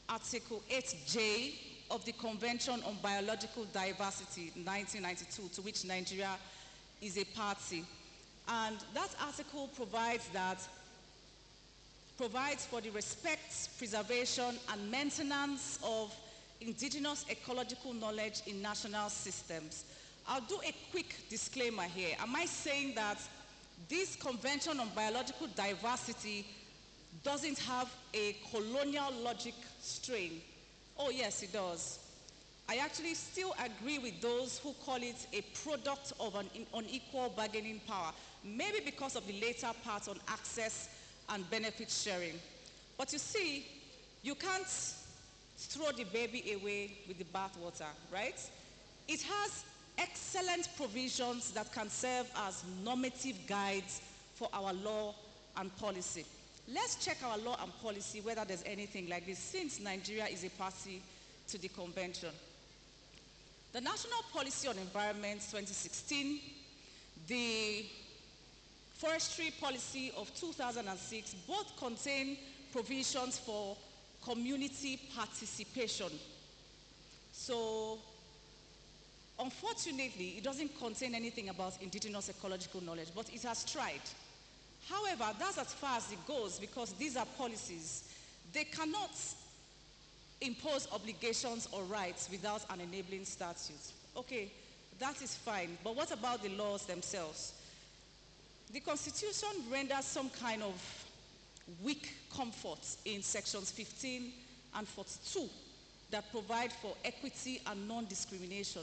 Article 8J of the Convention on Biological Diversity, 1992, to which Nigeria is a party. And that article provides for the respect, preservation, and maintenance of indigenous ecological knowledge in national systems. I'll do a quick disclaimer here. Am I saying that this Convention on Biological Diversity doesn't have a colonial logic strain? Oh yes, it does. I actually still agree with those who call it a product of an unequal bargaining power, maybe because of the later part on access and benefit sharing. But you see, you can't throw the baby away with the bathwater, right? It has excellent provisions that can serve as normative guides for our law and policy. Let's check our law and policy, whether there's anything like this, since Nigeria is a party to the convention. The National Policy on Environment 2016, the Forestry Policy of 2006, both contain provisions for community participation. So, unfortunately, it doesn't contain anything about indigenous ecological knowledge, but it has tried. However, that's as far as it goes, because these are policies. They cannot impose obligations or rights without an enabling statute. Okay, that is fine, but what about the laws themselves? The Constitution renders some kind of weak comfort in sections 15 and 42 that provide for equity and non-discrimination.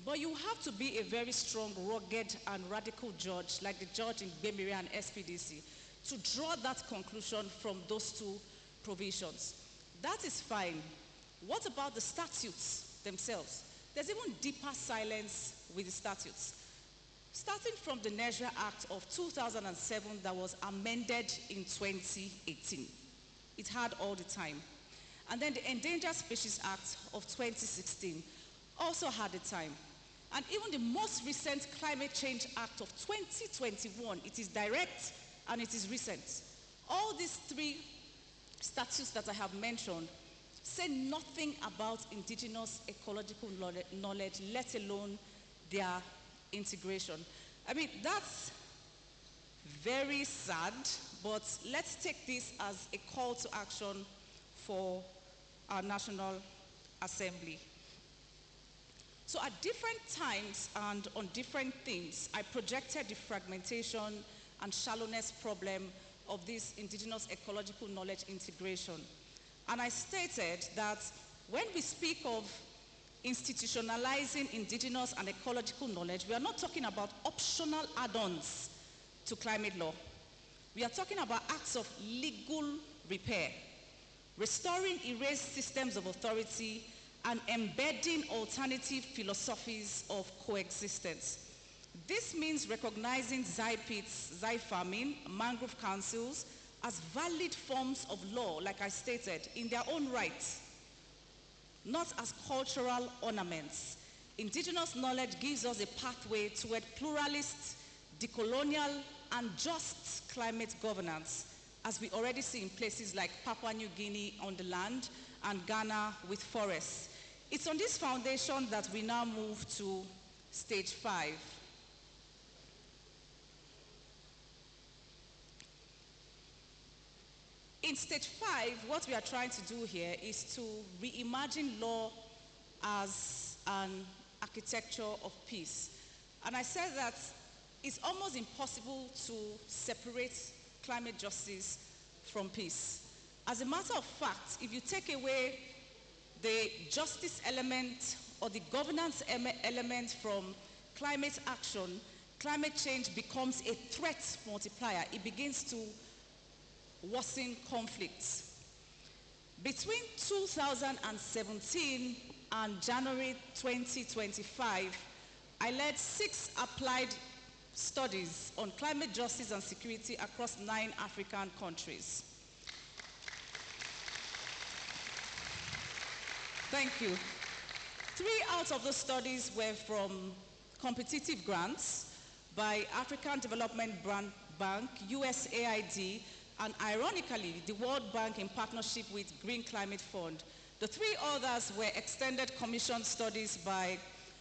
But you have to be a very strong, rugged, and radical judge, like the judge in Bemiri and SPDC, to draw that conclusion from those two provisions. That is fine. What about the statutes themselves? There's even deeper silence with the statutes. Starting from the Nigeria Act of 2007 that was amended in 2018. It had all the time. And then the Endangered Species Act of 2016 also had the time. And even the most recent Climate Change Act of 2021, it is direct and it is recent. All these three statutes that I have mentioned say nothing about indigenous ecological knowledge, let alone their integration. I mean, that's very sad, but let's take this as a call to action for our National Assembly. So at different times and on different things, I projected the fragmentation and shallowness problem of this indigenous ecological knowledge integration. And I stated that when we speak of institutionalizing indigenous and ecological knowledge, we are not talking about optional add-ons to climate law. We are talking about acts of legal repair, restoring erased systems of authority, and embedding alternative philosophies of coexistence. This means recognizing Zai pits, Zai farming, mangrove councils as valid forms of law, like I stated, in their own right, not as cultural ornaments. Indigenous knowledge gives us a pathway toward pluralist, decolonial, and just climate governance, as we already see in places like Papua New Guinea on the land and Ghana with forests. It's on this foundation that we now move to stage 5. In stage 5, what we are trying to do here is to reimagine law as an architecture of peace. And I said that it's almost impossible to separate climate justice from peace. As a matter of fact, if you take away the justice element or the governance element from climate action, climate change becomes a threat multiplier. It begins to worsen conflicts. Between 2017 and January 2025, I led 6 applied studies on climate justice and security across 9 African countries. Thank you. 3 out of the studies were from competitive grants by African Development Bank, USAID, and ironically, the World Bank in partnership with Green Climate Fund. The 3 others were extended commission studies by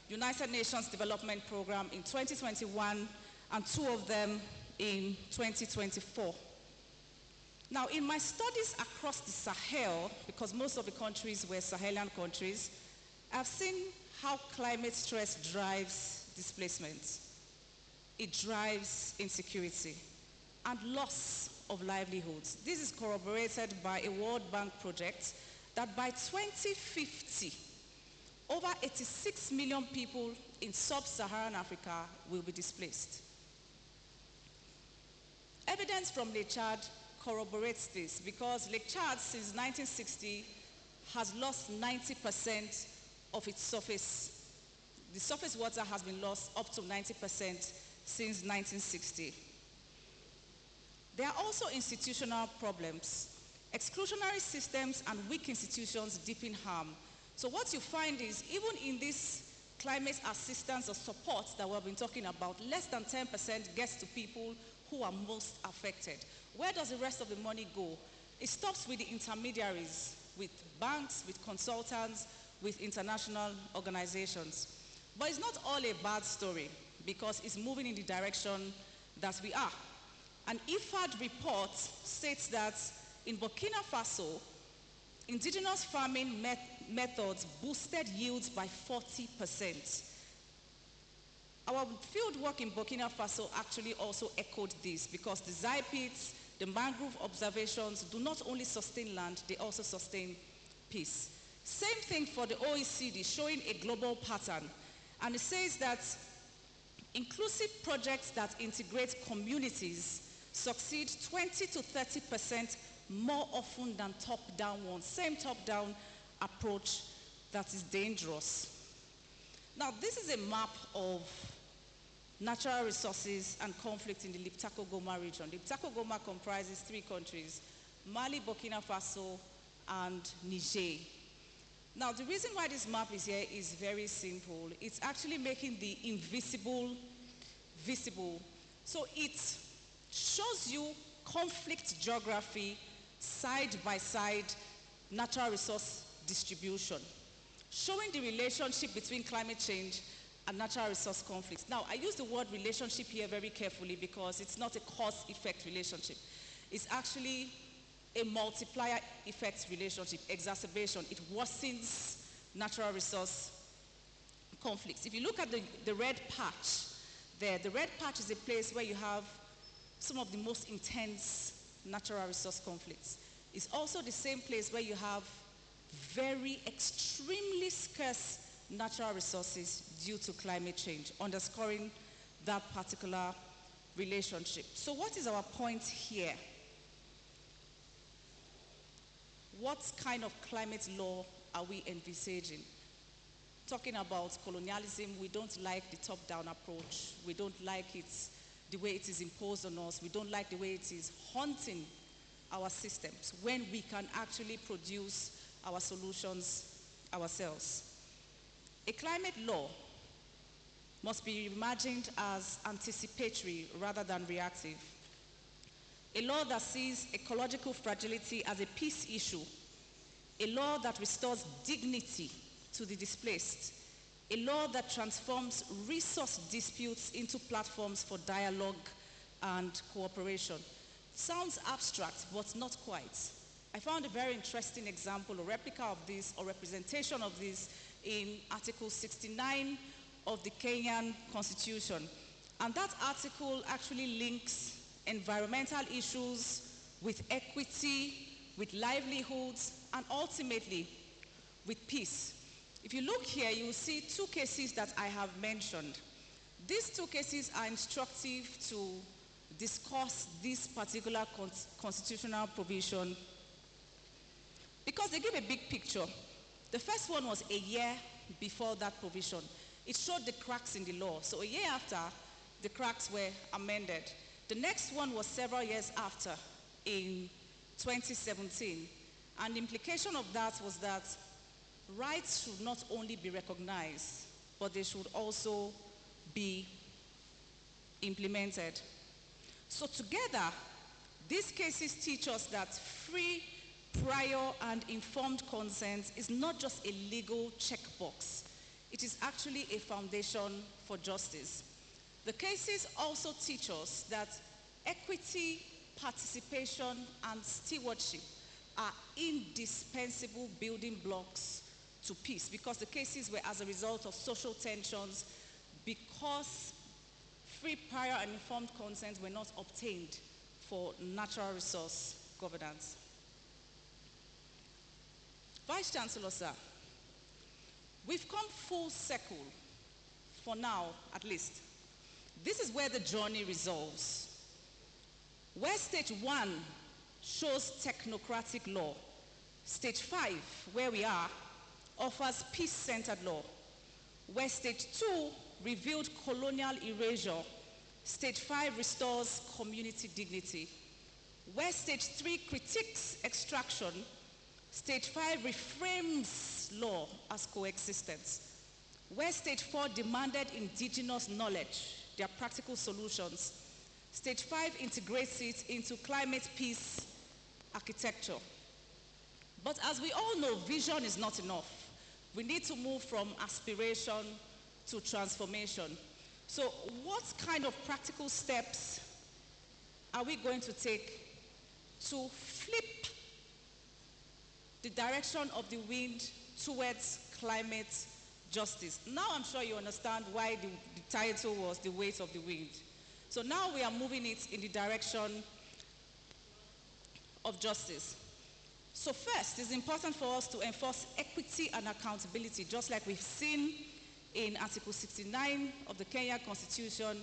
United Nations Development Program in 2021 and 2 of them in 2024. Now, in my studies across the Sahel, because most of the countries were Sahelian countries, I've seen how climate stress drives displacement. It drives insecurity and loss of livelihoods. This is corroborated by a World Bank project that by 2050, over 86 million people in sub-Saharan Africa will be displaced. Evidence from Lake Chad corroborates this because Lake Chad since 1960 has lost 90% of its surface. The surface water has been lost up to 90% since 1960. There are also institutional problems. Exclusionary systems and weak institutions deepen harm. So what you find is, even in this climate assistance or support that we've been talking about, less than 10% gets to people who are most affected. Where does the rest of the money go? It stops with the intermediaries, with banks, with consultants, with international organizations. But it's not all a bad story because it's moving in the direction that we are. An IFAD report states that in Burkina Faso, indigenous farming methods boosted yields by 40%. Our field work in Burkina Faso actually also echoed this because the Zai pits, the mangrove observations do not only sustain land, they also sustain peace. Same thing for the OECD, showing a global pattern. And it says that inclusive projects that integrate communities succeed 20 to 30% more often than top-down ones. Same top-down approach that is dangerous. Now, this is a map of natural resources and conflict in the Liptako-Goma region. Liptako-Goma comprises 3 countries, Mali, Burkina Faso, and Niger. Now, the reason why this map is here is very simple. It's actually making the invisible visible. So it shows you conflict geography, side by side natural resource distribution, showing the relationship between climate change and natural resource conflicts. Now, I use the word relationship here very carefully because it's not a cause-effect relationship. It's actually a multiplier effect relationship, exacerbation. It worsens natural resource conflicts. If you look at the red patch there, the red patch is a place where you have some of the most intense natural resource conflicts. It's also the same place where you have very extremely scarce natural resources due to climate change, underscoring that particular relationship. So what is our point here? What kind of climate law are we envisaging? Talking about colonialism, we don't like the top-down approach. We don't like it, the way it is imposed on us. We don't like the way it is haunting our systems when we can actually produce our solutions ourselves. A climate law must be imagined as anticipatory rather than reactive. A law that sees ecological fragility as a peace issue. A law that restores dignity to the displaced. A law that transforms resource disputes into platforms for dialogue and cooperation. Sounds abstract, but not quite. I found a very interesting example, a replica of this, or representation of this in Article 69 of the Kenyan Constitution. And that article actually links environmental issues with equity, with livelihoods, and ultimately with peace. If you look here, you will see two cases that I have mentioned. These two cases are instructive to discuss this particular constitutional provision because they give a big picture. The first one was a year before that provision. It showed the cracks in the law. So a year after, the cracks were amended. The next one was several years after, in 2017. And the implication of that was that rights should not only be recognized, but they should also be implemented. So together, these cases teach us that free, prior, and informed consent is not just a legal checkbox. It is actually a foundation for justice. The cases also teach us that equity, participation, and stewardship are indispensable building blocks to peace, because the cases were as a result of social tensions, because free, prior, and informed consent were not obtained for natural resource governance. Vice Chancellor, sir, we've come full circle, for now at least. This is where the journey resolves. Where stage 1 shows technocratic law, stage 5, where we are, offers peace-centered law. Where stage 2 revealed colonial erasure, stage 5 restores community dignity. Where stage 3 critiques extraction, stage 5 reframes law as coexistence. Where stage 4 demanded indigenous knowledge, their practical solutions, stage 5 integrates it into climate peace architecture. But as we all know, vision is not enough. We need to move from aspiration to transformation. So what kind of practical steps are we going to take to flip the direction of the wind towards climate justice? Now I'm sure you understand why the title was The Weight of the Wind. So now we are moving it in the direction of justice. So first, it's important for us to enforce equity and accountability, just like we've seen in Article 69 of the Kenya Constitution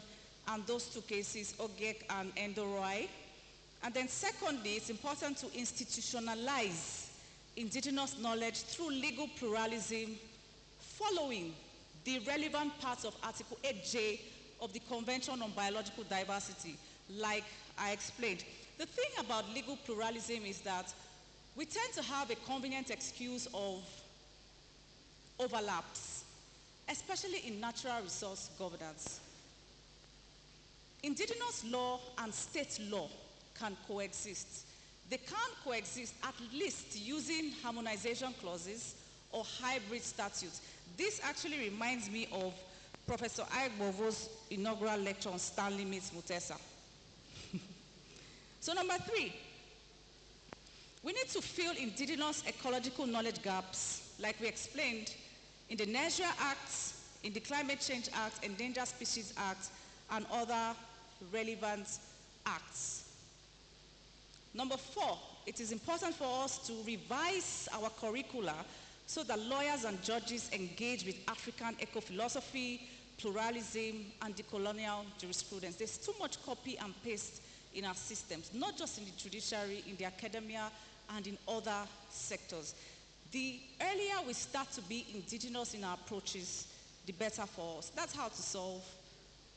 and those two cases, Ogek and Endoroi. And then secondly, it's important to institutionalize indigenous knowledge through legal pluralism, following the relevant parts of Article 8J of the Convention on Biological Diversity, like I explained. The thing about legal pluralism is that we tend to have a convenient excuse of overlaps, especially in natural resource governance. Indigenous law and state law can coexist. They can coexist at least using harmonization clauses or hybrid statutes. This actually reminds me of Professor Aigbovo's inaugural lecture on Stanley meets Mutesa. So number 3, we need to fill indigenous ecological knowledge gaps, like we explained in the NGOZI Act, in the Climate Change Act, Endangered Species Act, and other relevant acts. Number 4, it is important for us to revise our curricula so that lawyers and judges engage with African eco-philosophy, pluralism, and decolonial jurisprudence. There's too much copy and paste in our systems, not just in the judiciary, in the academia, and in other sectors. The earlier we start to be indigenous in our approaches, the better for us. That's how to solve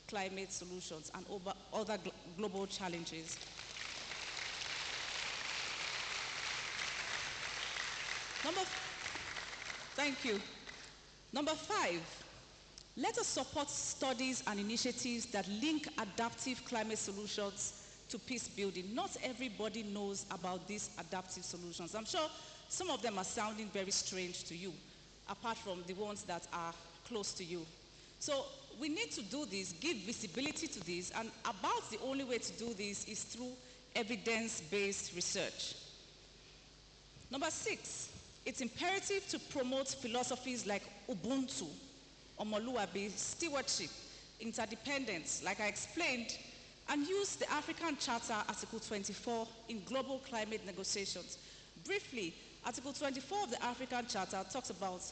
climate solutions and other global challenges. Thank you. Number 5, let us support studies and initiatives that link adaptive climate solutions to peace building. Not everybody knows about these adaptive solutions. I'm sure some of them are sounding very strange to you, apart from the ones that are close to you. So we need to do this, give visibility to this, and about the only way to do this is through evidence-based research. Number 6, it's imperative to promote philosophies like Ubuntu, Omoluabi, stewardship, interdependence, like I explained, and use the African Charter, Article 24, in global climate negotiations. Briefly, Article 24 of the African Charter talks about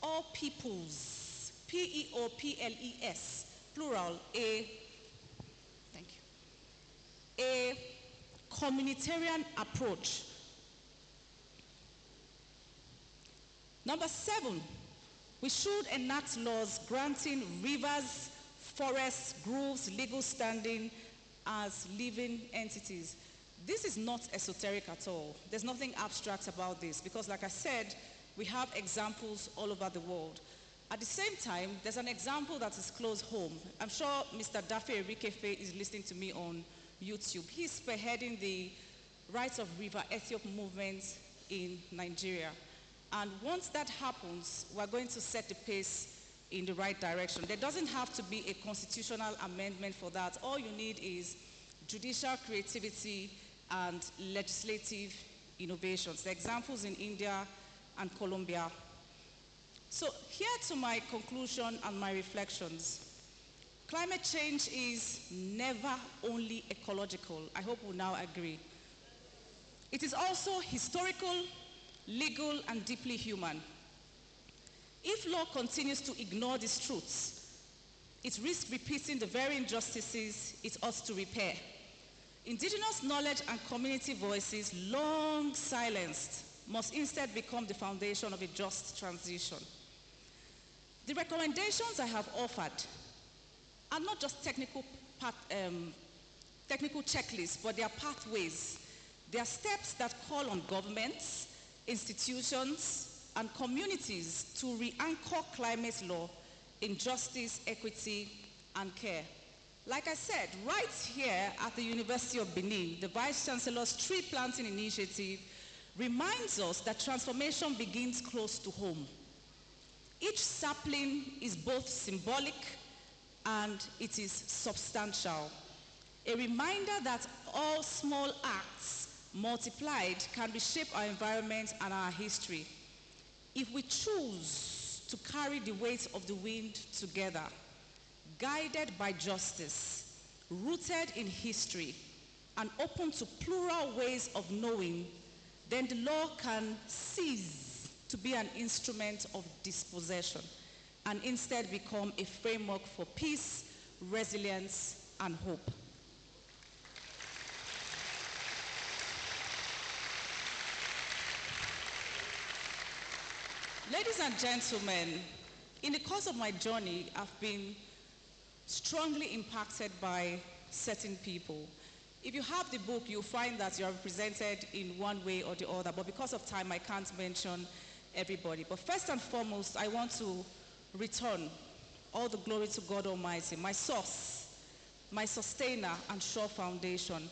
all peoples, P-E-O-P-L-E-S, plural, a communitarian approach. Number 7, we should enact laws granting rivers, forests, groves, legal standing as living entities. This is not esoteric at all. There's nothing abstract about this because, like I said, we have examples all over the world. At the same time, there's an example that is close home. I'm sure Mr. Dafe Erikefe is listening to me on YouTube. He's spearheading the Rights of River Ethiopia movement in Nigeria. And once that happens, we're going to set the pace in the right direction. There doesn't have to be a constitutional amendment for that. All you need is judicial creativity and legislative innovations. The examples in India and Colombia. So here to my conclusion and my reflections. Climate change is never only ecological. I hope we now agree. It is also historical, legal, and deeply human. If law continues to ignore these truths, it risks repeating the very injustices it ought to repair. Indigenous knowledge and community voices, long silenced, must instead become the foundation of a just transition. The recommendations I have offered are not just technical checklists, but they are pathways. They are steps that call on governments, institutions, and communities to re-anchor climate law in justice, equity, and care. Like I said, right here at the University of Benin, the Vice Chancellor's tree planting initiative reminds us that transformation begins close to home. Each sapling is both symbolic and it is substantial. A reminder that all small acts multiplied can reshape our environment and our history. If we choose to carry the weight of the wind together, guided by justice, rooted in history, and open to plural ways of knowing, then the law can cease to be an instrument of dispossession and instead become a framework for peace, resilience, and hope. Ladies and gentlemen, in the course of my journey, I've been strongly impacted by certain people. If you have the book, you'll find that you're represented in one way or the other, but because of time, I can't mention everybody. But first and foremost, I want to return all the glory to God Almighty, my source, my sustainer, and sure foundation.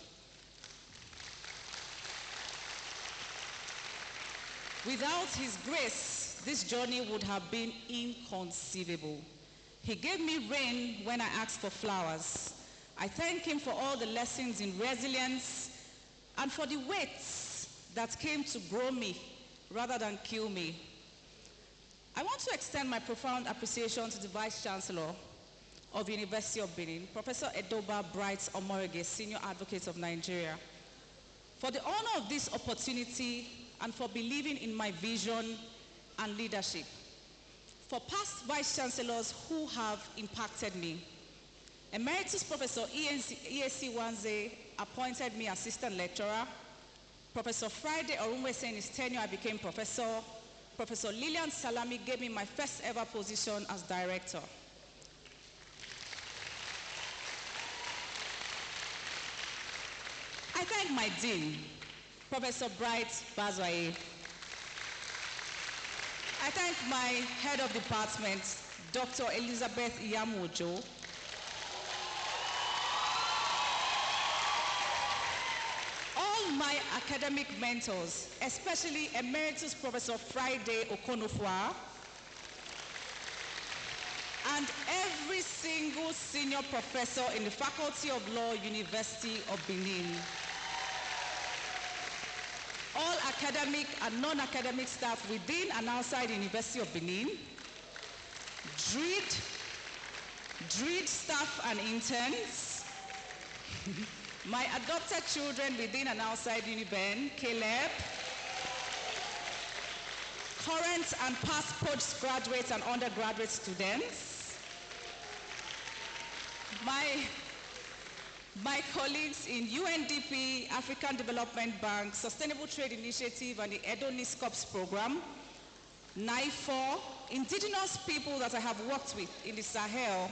Without his grace, this journey would have been inconceivable. He gave me rain when I asked for flowers. I thank him for all the lessons in resilience and for the weights that came to grow me rather than kill me. I want to extend my profound appreciation to the Vice Chancellor of the University of Benin, Professor Edoba Bright Omorege, Senior Advocate of Nigeria, for the honor of this opportunity and for believing in my vision and leadership. for past Vice Chancellors who have impacted me. Emeritus Professor E.A.C. Wanze appointed me Assistant Lecturer. Professor Friday Orunwese, in his tenure, I became Professor. Professor Lillian Salami gave me my first ever position as Director. I thank my Dean, Professor Bright Bazwaye. I thank my Head of Department, Dr. Elizabeth Iyamuojo. All my academic mentors, especially Emeritus Professor Friday Okonofua, and every single senior professor in the Faculty of Law, University of Benin. All academic and non-academic staff within and outside the University of Benin, DREED staff and interns, my adopted children within and outside UNIBEN, Caleb, current and past postgraduate and undergraduate students, my colleagues in UNDP, African Development Bank, Sustainable Trade Initiative, and the Edo NISCOPS program, NIFOR, indigenous people that I have worked with in the Sahel.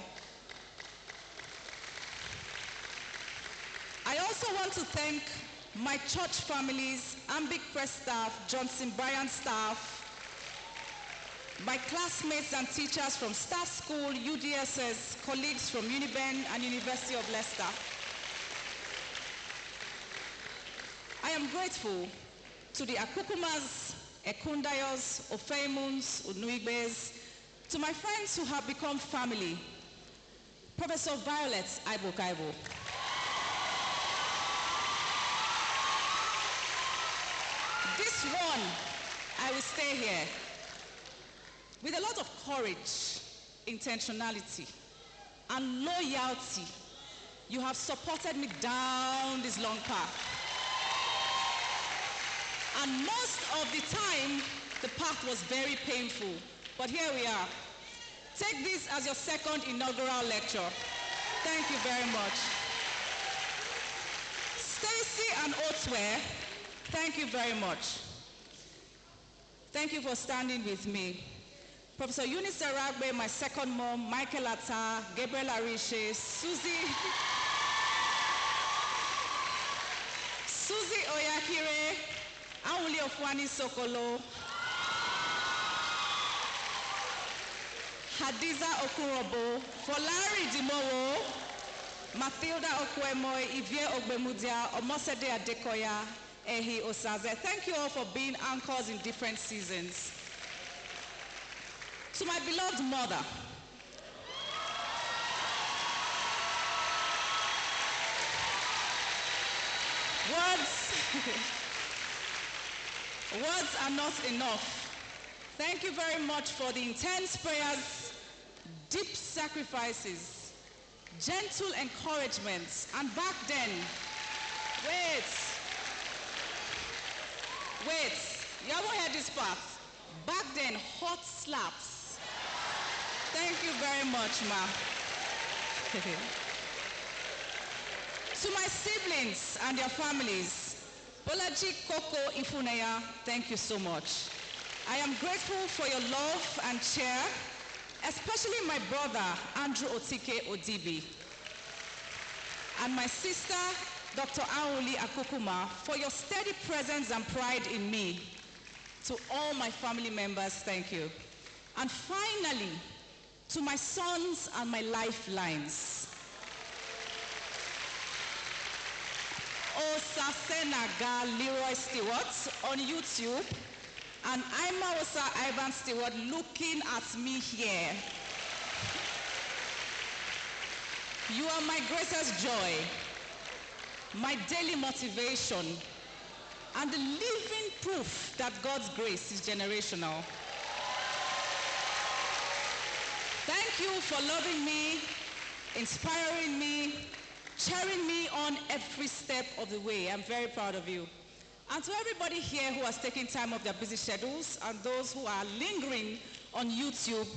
I also want to thank my church families, Ambic Press staff, Johnson Bryan staff, my classmates and teachers from Staff School, UDSS, colleagues from UNIBEN and University of Leicester. I am grateful to the Akukumas, Ekundayos, Ofemuns, Unuigbes, to my friends who have become family. Professor Violet Aibo-Kaibo. This one, I will stay here. With a lot of courage, intentionality, and loyalty, you have supported me down this long path. And most of the time, the path was very painful. But here we are. Take this as your second inaugural lecture. Thank you very much. Stacy and Otwe, thank you very much. Thank you for standing with me. Professor Eunice Aragbe, my second mom, Michael Atta, Gabriel Arishe, Susie Oyakire, Auli Ofwani Sokolo, Hadiza Okurobo, Folari Dimowo, Mathilda Okwemoy, Ivie Ogbemudia, Omosede Adekoya, Ehi Osaze. Thank you all for being anchors in different seasons. To my beloved mother, words are not enough. Thank you very much for the intense prayers, deep sacrifices, gentle encouragements, and back then, wait, you haven't heard this part. Back then, hot slaps. Thank you very much, ma. To my siblings and their families, Bolaji Koko Ifunaya, thank you so much. I am grateful for your love and cheer, especially my brother, Andrew Otike Odibi, and my sister, Dr. Aoli Akukuma, for your steady presence and pride in me. To all my family members, thank you. And finally, to my sons and my lifelines. Osasenaga Leroy Stewart on YouTube, and Ima Osa Ivan Stewart looking at me here. You are my greatest joy, my daily motivation, and the living proof that God's grace is generational. Thank you for loving me, inspiring me, cheering me on every step of the way. I'm very proud of you. And to everybody here who has taken time off their busy schedules and those who are lingering on YouTube,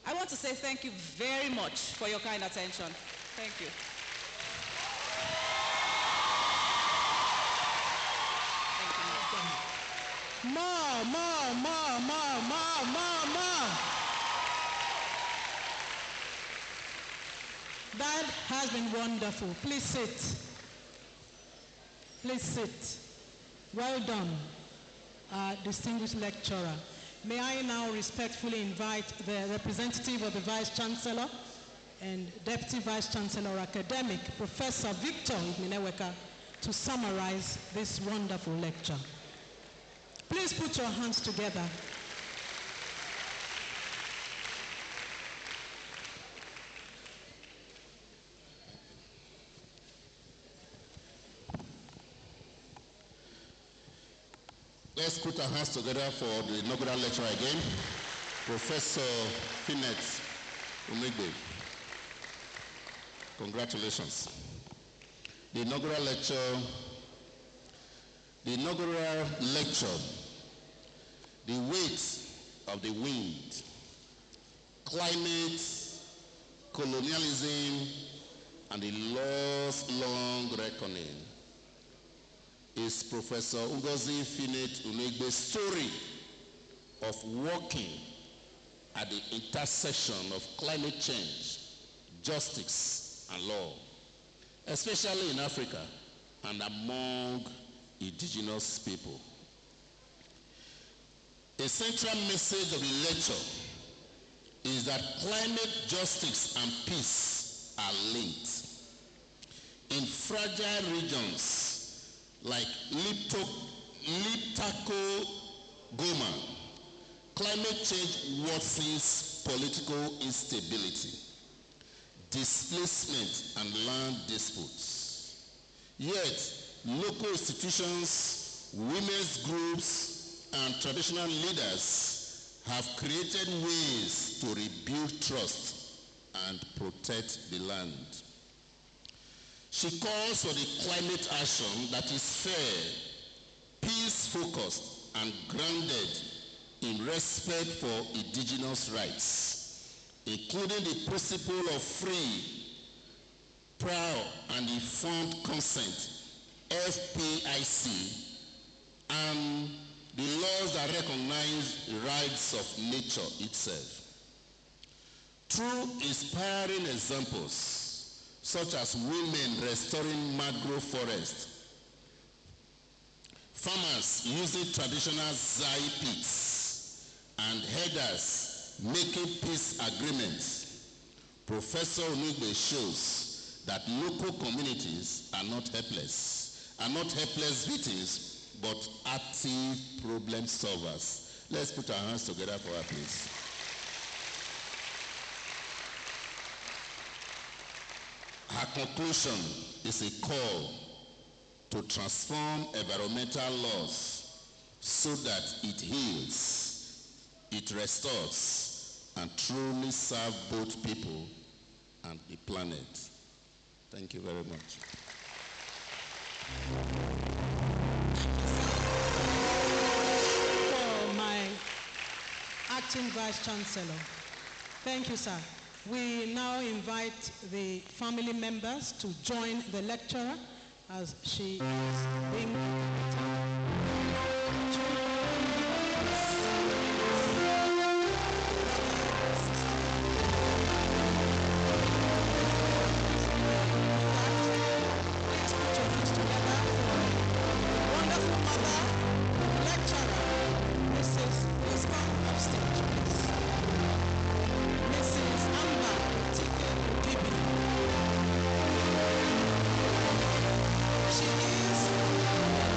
I want to say thank you very much for your kind attention. Thank you. More. That has been wonderful. Please sit. Please sit. Well done, distinguished lecturer. May I now respectfully invite the representative of the Vice Chancellor and Deputy Vice Chancellor Academic, Professor Victor Igbeneweka, to summarize this wonderful lecture. Please put your hands together. Let's put our hands together for the inaugural lecturer again, Professor FINETTE UNUIGBE. Congratulations. The inaugural lecture, The Weight of the Wind, Climate, Colonialism, and the Lost Long Reckoning, is Professor NGOZI FINETTE UNUIGBE's story of working at the intersection of climate change, justice, and law, especially in Africa and among indigenous people. A central message of the lecture is that climate justice and peace are linked. In fragile regions like Liptako Goma, climate change worsens political instability, displacement, and land disputes. Yet, local institutions, women's groups, and traditional leaders have created ways to rebuild trust and protect the land. She calls for the climate action that is fair, peace-focused, and grounded in respect for indigenous rights, including the principle of free, prior, and informed consent, FPIC, and the laws that recognize the rights of nature itself. Through inspiring examples, such as women restoring mangrove forests, farmers using traditional zai pits, and herders making peace agreements, Professor UNUIGBE shows that local communities are not helpless victims, but active problem solvers. Let's put our hands together for her, please. Her conclusion is a call to transform environmental laws so that it heals, it restores, and truly serves both people and the planet. Thank you very much. For my acting Vice Chancellor. Thank you, sir. We now invite the family members to join the lecturer as she is being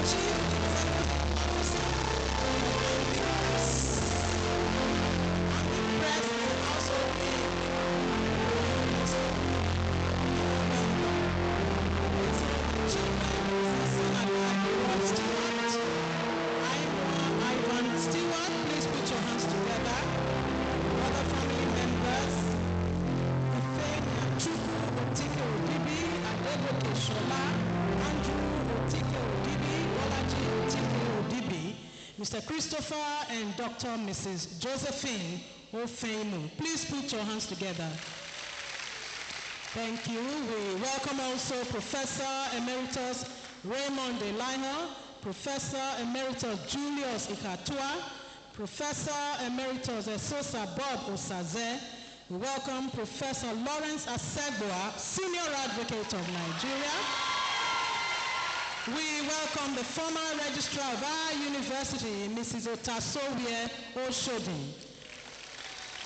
Chief Mr. Christopher and Dr. Mrs. Josephine Ofeimu. Please put your hands together. Thank you. We welcome also Professor Emeritus Raymond Eliha, Professor Emeritus Julius Ikatua, Professor Emeritus Esosa Bob Osaze. We welcome Professor Lawrence Asegboa, Senior Advocate of Nigeria. We welcome the former Registrar of our University, Mrs. Otasowie Oshodi.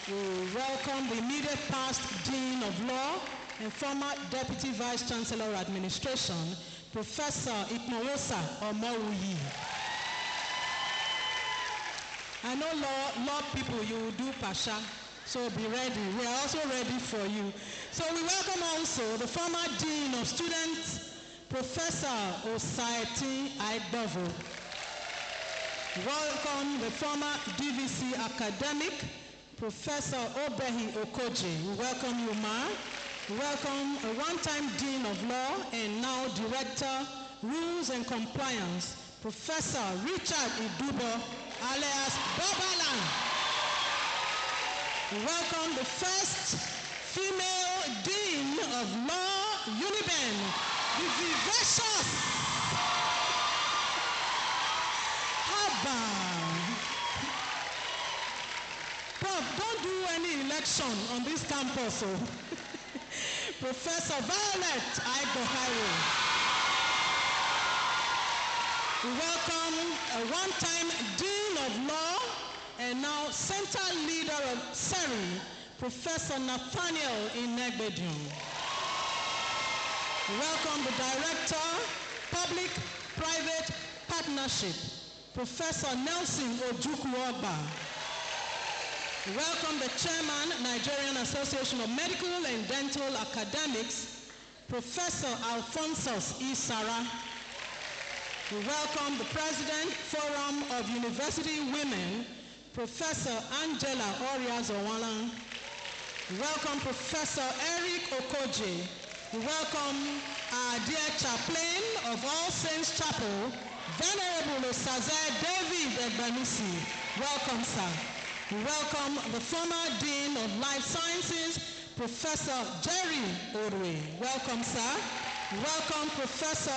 We welcome the immediate past Dean of Law and former Deputy Vice Chancellor of Administration, Professor Ikmowosa Omowuyi. I know law people, you will do Pasha, so be ready. We are also ready for you. So we welcome also the former Dean of Students, Professor Osaiti Aidovo. Welcome the former DVC academic, Professor Obehi Okoje. We welcome you, Ma. We welcome a one-time Dean of Law and now Director, Rules and Compliance, Professor Richard Idubo, alias Bobalan. We welcome the first female Dean of Law, UNIBE, the vivacious Prof, don't do any election on this campus. Oh. Professor Violet Aigohiro. We welcome a one-time Dean of Law and now Center Leader of SERI, Professor Nathaniel UNUIGBE. We welcome the Director, Public-Private Partnership, Professor Nelson Ojukwu-Ogba. We welcome the Chairman, Nigerian Association of Medical and Dental Academics, Professor Alphonsus Isara. We welcome the President, Forum of University Women, Professor Angela Oriazowalan. We welcome Professor Eric Okoje. We welcome our dear chaplain of All Saints Chapel, Venerable Osaze David Egbenisi. Welcome, sir. We welcome the former Dean of Life Sciences, Professor Jerry Orwe. Welcome, sir. We welcome Professor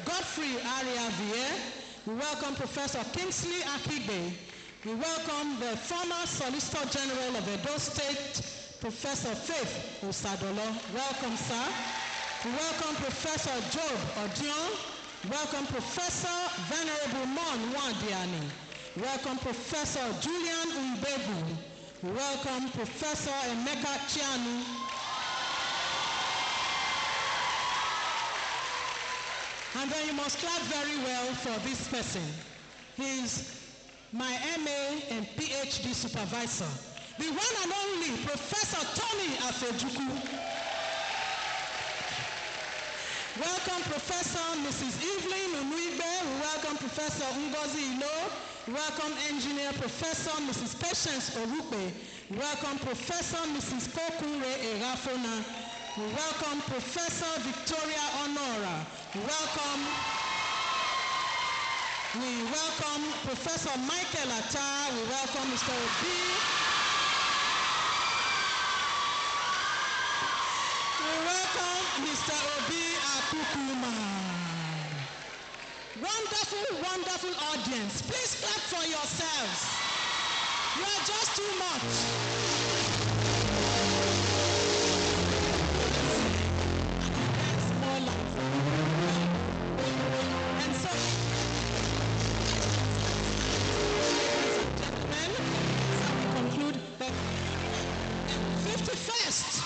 Godfrey Ariavier. We welcome Professor Kingsley Akigbe. We welcome the former Solicitor General of Edo State, Professor Faith Osadolo. Welcome, sir. We welcome Professor Job Odion. Welcome Professor Venerable Mon Wadiani. Welcome Professor Julian Umbegu. Welcome Professor Emeka Chianu. And then you must clap very well for this person. He's my MA and PhD supervisor, the one and only Professor Tony Afejuku. Welcome Professor Mrs. Evelyn UNUIGBE. We welcome Professor NGOZI Ilo. Welcome Engineer Professor Mrs. Patience Orupe. Welcome Professor Mrs. Kokure Erafona. We welcome Professor Victoria Honora. We welcome Professor Michael Atta. We welcome Mr. Obi. We welcome Mr. Obi Akukuma. Wonderful, wonderful audience. Please clap for yourselves. You are just too much. And so, ladies and gentlemen, as we conclude the 51st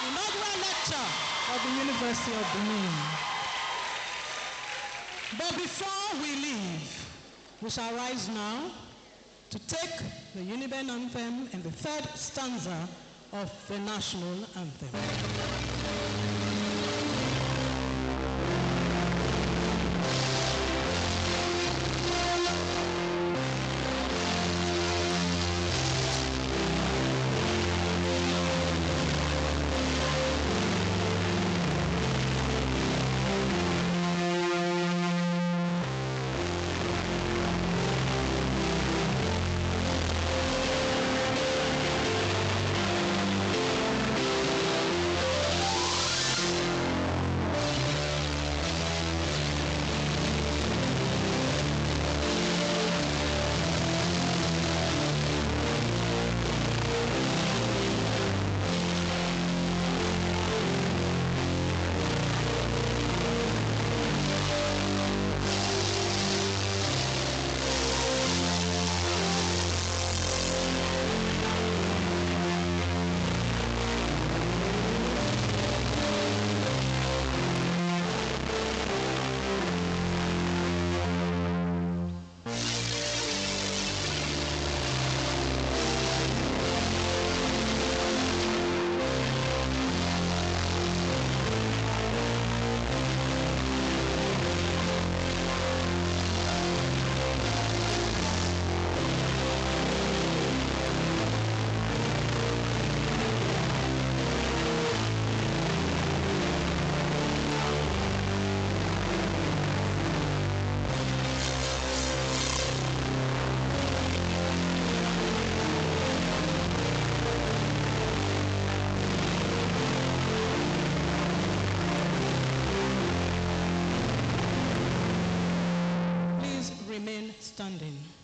inaugural lecture of the University of Benin. But before we leave, we shall rise now to take the UNIBE anthem and the third stanza of the national anthem. remain standing.